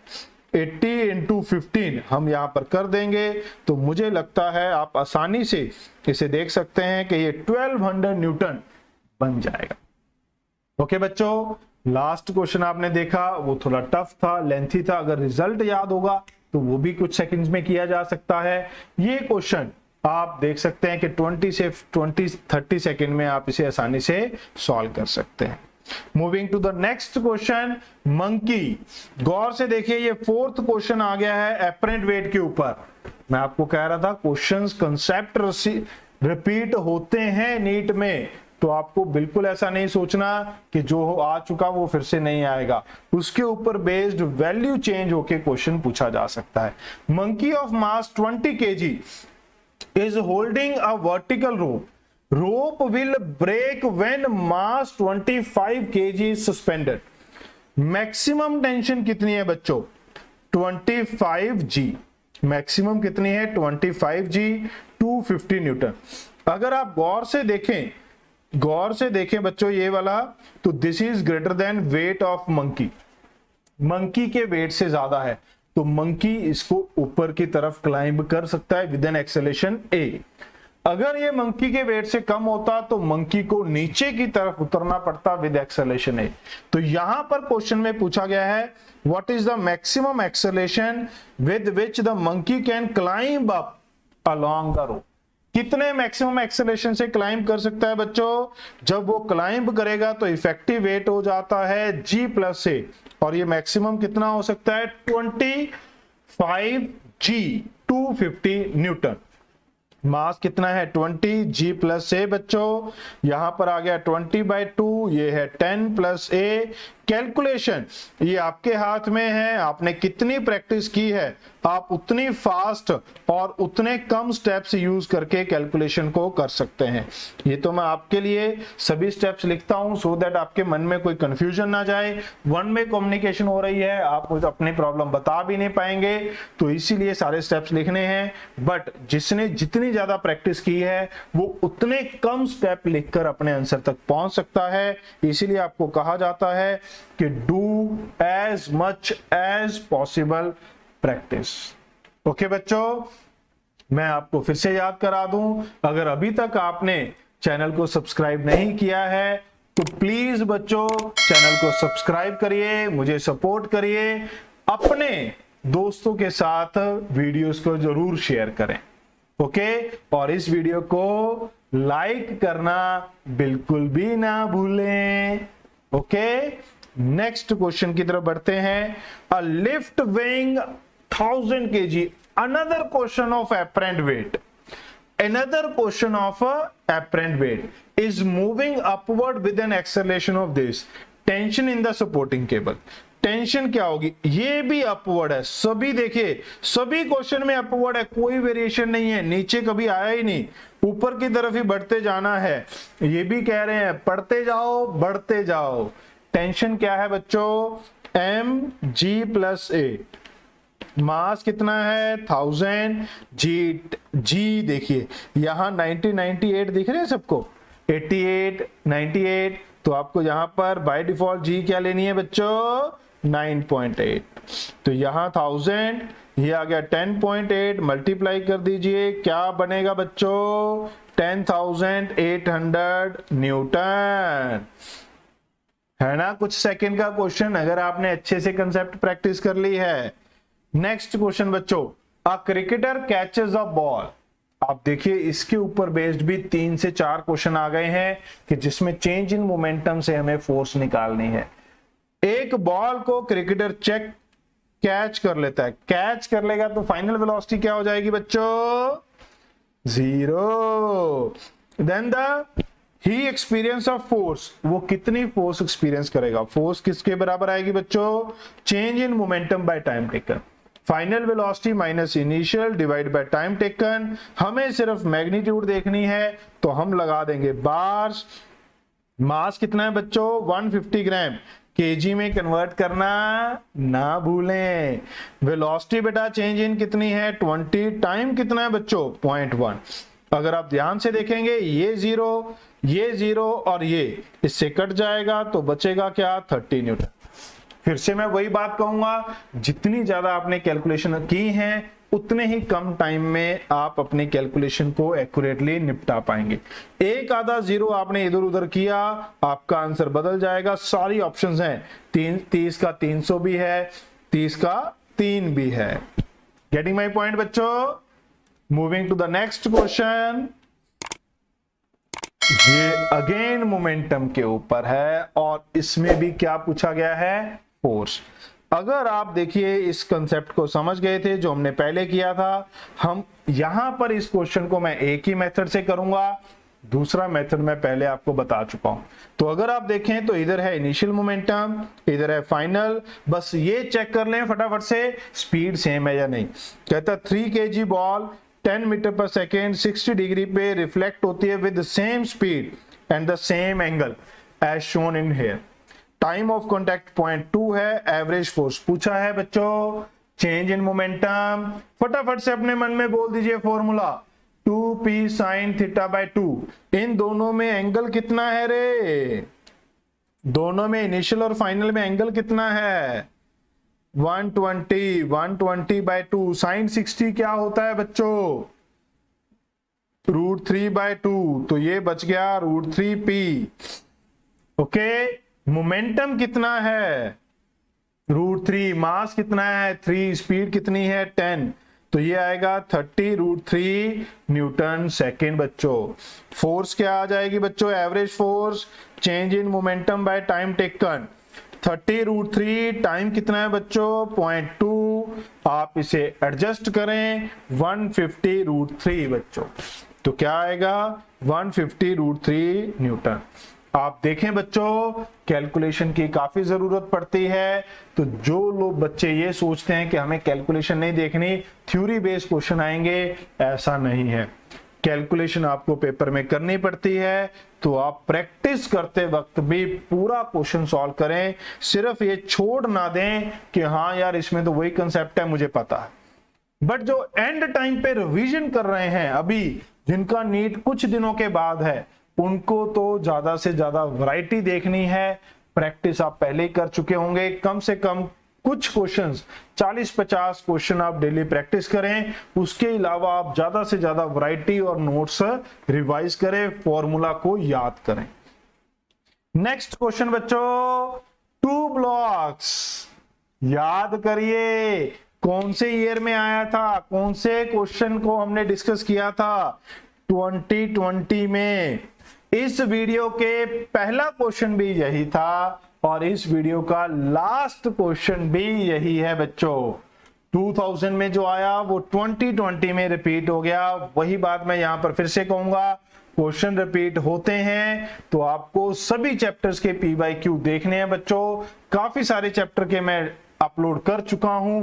80 इंटू 15 हम यहां पर कर देंगे तो मुझे लगता है आप आसानी से इसे देख सकते हैं कि ये 1200 न्यूटन बन जाएगा। ओके बच्चों, लास्ट क्वेश्चन आपने देखा वो थोड़ा टफ था, लेंथी था। अगर रिजल्ट याद होगा तो वो भी कुछ सेकंड्स में किया जा सकता है। ये क्वेश्चन आप देख सकते हैं कि 20 से 30 सेकंड में आप इसे आसानी से सॉल्व कर सकते हैं। Moving to the next question, monkey. गौर से देखिए ये 4th क्वेश्चन आ गया है एपरेंट वेट के ऊपर। मैं आपको कह रहा था क्वेश्चंस कंसेप्ट रिपीट होते हैं नीट में, तो आपको बिल्कुल ऐसा नहीं सोचना कि जो आ चुका वो फिर से नहीं आएगा, उसके ऊपर बेस्ड वैल्यू चेंज होके क्वेश्चन पूछा जा सकता है। Monkey of mass 20 kg is holding a vertical rope. Rope will break when mass 25 kg is suspended. Maximum tension कितनी है बच्चों? 25G। मैक्सिमम कितनी है? 25G, 250 Newton. अगर आप गौर से देखें बच्चों ये वाला, तो this is greater than weight of monkey. Monkey के वेट से ज्यादा है, तो मंकी इसको ऊपर की तरफ क्लाइंब कर सकता है विद एन एक्सेलरेशन ए। अगर ये मंकी के वेट से कम होता तो मंकी को नीचे की तरफ उतरना पड़ता विद एक्सेलरेशन ए। तो यहां पर क्वेश्चन में पूछा गया है what is the maximum acceleration with which the monkey can climb up along the rope. कितने मैक्सिमम एक्सेलरेशन से क्लाइंब कर सकता है बच्चों? जब वो क्लाइंब करेगा तो इफेक्टिव वेट हो जाता है g प्लस ए, और ये मैक्सिमम कितना हो सकता है? 25G, 250 Newton. मास कितना है? 20G प्लस ए बच्चों। यहां पर आ गया 20/2, ये है 10 प्लस ए। कैलकुलेशन ये आपके हाथ में है, आपने कितनी प्रैक्टिस की है आप उतनी फास्ट और उतने कम स्टेप्स यूज करके कैलकुलेशन को कर सकते हैं। ये तो मैं आपके लिए सभी स्टेप्स लिखता हूं सो दैट आपके मन में कोई कंफ्यूजन ना जाए। वन में कम्युनिकेशन हो रही है, आप अपनी प्रॉब्लम बता भी नहीं पाएंगे, तो इसीलिए सारे स्टेप्स लिखने हैं। बट जिसने जितनी ज्यादा प्रैक्टिस की है वो उतने कम स्टेप लिखकर अपने आंसर तक पहुंच सकता है। इसीलिए आपको कहा जाता है कि do as much as possible practice. Okay बच्चों, मैं आपको फिर से याद करा दूं, अगर अभी तक आपने चैनल को सब्सक्राइब नहीं किया है तो प्लीज बच्चों चैनल को सब्सक्राइब करिए, मुझे सपोर्ट करिए, अपने दोस्तों के साथ वीडियोस को जरूर शेयर करें। ओके, और इस वीडियो को लाइक करना बिल्कुल भी ना भूलें। ओके, नेक्स्ट क्वेश्चन की तरफ बढ़ते हैं। A lift weighing 1000 kg, another question of apparent weight, another question of apparent weight is moving upward with an acceleration of this tension in the supporting cable। Tension क्या होगी? ये भी upward है। सभी देखिए, सभी क्वेश्चन में अपवर्ड है, कोई वेरिएशन नहीं है, नीचे कभी आया ही नहीं, ऊपर की तरफ ही बढ़ते जाना है। ये भी कह रहे हैं पढ़ते जाओ बढ़ते जाओ। टेंशन क्या है बच्चों? mg प्लस ए। मास कितना है 1000, जी देखिए यहां 90 98 दिख रहे हैं सबको, 88 98, तो आपको यहां पर बाय डिफॉल्ट जी क्या लेनी है बच्चों 9.8, तो यहां 1000, ये आ गया 10.8, मल्टीप्लाई कर दीजिए क्या बनेगा बच्चों 10,800 न्यूटन, है ना। कुछ सेकंड का क्वेश्चन, अगर आपने अच्छे से कंसेप्ट प्रैक्टिस कर ली है। नेक्स्ट क्वेश्चन बच्चों, a cricketer catches a ball. आप देखिए इसके ऊपर बेस्ड भी 3 से 4 क्वेश्चन आ गए हैं कि जिसमें चेंज इन मोमेंटम से हमें फोर्स निकालनी है। एक बॉल को क्रिकेटर कैच कर लेता है, कैच कर लेगा तो फाइनल वेलोसिटी क्या हो जाएगी बच्चों 0। Then the he experience of force, वो कितनी फोर्स एक्सपीरियंस करेगा, फोर्स किसके बराबर आएगी बच्चों change in momentum by time taken, final velocity minus initial divide by time taken. हमें सिर्फ मैग्नीट्यूड देखनी है तो हम लगा देंगे बार्स। मास कितना है बच्चों 150 ग्राम, केजी में कन्वर्ट करना ना भूलें। वेलोसिटी बेटा चेंज इन कितनी है 20, टाइम कितना है बच्चों 0.1। अगर आप ध्यान से देखेंगे ये 0 और ये इससे कट जाएगा तो बचेगा क्या 30 न्यूटन। फिर से मैं वही बात कहूंगा, जितनी ज्यादा आपने कैलकुलेशन की है उतने ही कम टाइम में आप अपने कैलकुलेशन को एक्यूरेटली निपटा पाएंगे। एक आधा 0 आपने इधर उधर किया आपका आंसर बदल जाएगा। सारी ऑप्शंस हैं, 30 का 300 भी है, 30 का 3 भी है। गेटिंग माई पॉइंट बच्चों। Moving to the next question, ये अगेन मोमेंटम के ऊपर है और इसमें भी क्या पूछा गया है फोर्स। अगर आप देखिए इस कंसेप्ट को समझ गए थे जो हमने पहले किया था, हम यहां पर इस क्वेश्चन को मैं एक ही मेथड से करूंगा, दूसरा मेथड मैं पहले आपको बता चुका हूं। तो अगर आप देखें तो इधर है इनिशियल मोमेंटम, इधर है फाइनल, बस ये चेक कर लें फटाफट से स्पीड सेम है या नहीं। कहता 3 kg बॉल 10 मीटर पर सेकेंड 60 डिग्री पे रिफ्लेक्ट होती है with same speed and the same angle as shown in here. Time of contact 0.2 है, एवरेज फोर्स पूछा है बच्चों, चेंज इन मोमेंटम फटाफट से अपने मन में बोल दीजिए फॉर्मूला 2p sin θ/2। इन दोनों में एंगल कितना है रे, दोनों में इनिशियल और फाइनल में एंगल कितना है 120/2 sin 60 क्या होता है बच्चों √3/2, तो ये बच गया √3p। ओके, मोमेंटम कितना है √3, मास कितना है 3, स्पीड कितनी है 10, तो ये आएगा 30√3 न्यूटन सेकेंड बच्चों। फोर्स क्या आ जाएगी बच्चों, average force change in momentum by time taken 30√3, time कितना है बच्चों 0.2, आप इसे एडजस्ट करें 150√3 बच्चों, तो क्या आएगा 150√3 न्यूटन। आप देखें बच्चों कैलकुलेशन की काफी जरूरत पड़ती है, तो जो लोग बच्चे ये सोचते हैं कि हमें कैलकुलेशन नहीं देखनी, थ्योरी बेस्ड क्वेश्चन आएंगे, ऐसा नहीं है। कैलकुलेशन आपको पेपर में करनी पड़ती है, तो आप प्रैक्टिस करते वक्त भी पूरा क्वेश्चन सॉल्व करें, सिर्फ ये छोड़ ना दें कि हाँ यार इसमें तो वही कंसेप्ट है मुझे पता है। बट जो एंड टाइम पे रिवीजन कर रहे हैं अभी, जिनका नीट कुछ दिनों के बाद है, उनको तो ज्यादा से ज्यादा वैरायटी देखनी है। प्रैक्टिस आप पहले ही कर चुके होंगे, कम से कम कुछ क्वेश्चंस 40-50 क्वेश्चन आप डेली प्रैक्टिस करें। उसके अलावा आप ज्यादा से ज्यादा वैरायटी और नोट्स रिवाइज करें, फॉर्मूला को याद करें। नेक्स्ट क्वेश्चन बच्चों, 2 ब्लॉक्स याद करिए कौन से ईयर में आया था, कौन से क्वेश्चन को हमने डिस्कस किया था 2020 में। इस वीडियो के पहला क्वेश्चन भी यही था और इस वीडियो का लास्ट क्वेश्चन भी यही है बच्चों। 2000 में जो आया वो 2020 में रिपीट हो गया। वही बात मैं यहां पर फिर से कहूंगा, क्वेश्चन रिपीट होते हैं तो आपको सभी चैप्टर्स के PYQ देखने हैं बच्चों। काफी सारे चैप्टर के मैं अपलोड कर चुका हूं,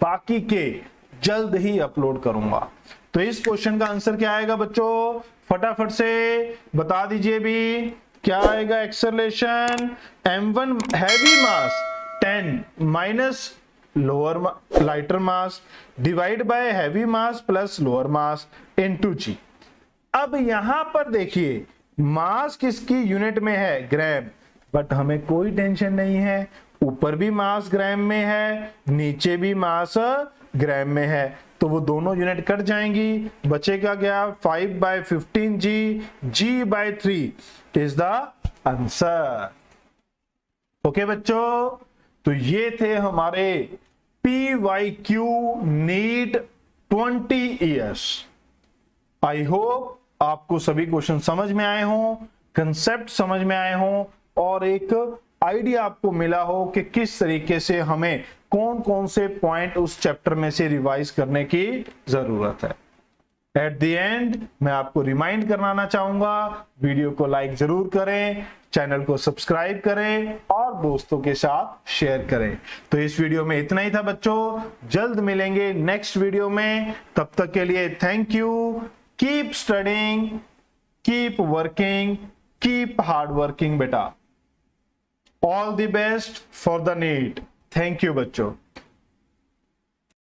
बाकी के जल्द ही अपलोड करूंगा। तो इस क्वेश्चन का आंसर क्या आएगा बच्चों, फटाफट से बता दीजिए भी, क्या आएगा acceleration m1 heavy mass 10 minus lighter mass divide by heavy mass plus lower mass into g. अब यहां पर देखिए मास किसकी यूनिट में है, ग्राम, बट हमें कोई टेंशन नहीं है, ऊपर भी मास ग्राम में है, नीचे भी मास ग्राम में है, तो वो दोनों यूनिट कट जाएंगी, बचेगा क्या 5/15 g by 3 is the answer. Okay बच्चों, तो ये थे हमारे PYQ NEET 20 years. I hope आपको सभी क्वेश्चन समझ में आए हों, कंसेप्ट समझ में आए हों और एक आइडिया आपको मिला हो कि किस तरीके से हमें कौन कौन से पॉइंट उस चैप्टर में से रिवाइज करने की जरूरत है। एट द एंड मैं आपको रिमाइंड कराना चाहूंगा, वीडियो को लाइक जरूर करें, चैनल को सब्सक्राइब करें और दोस्तों के साथ शेयर करें। तो इस वीडियो में इतना ही था बच्चों, जल्द मिलेंगे नेक्स्ट वीडियो में, तब तक के लिए thank you. Keep studying, keep working, keep hard working बेटा। All the best for the NEET. Thank you बच्चों।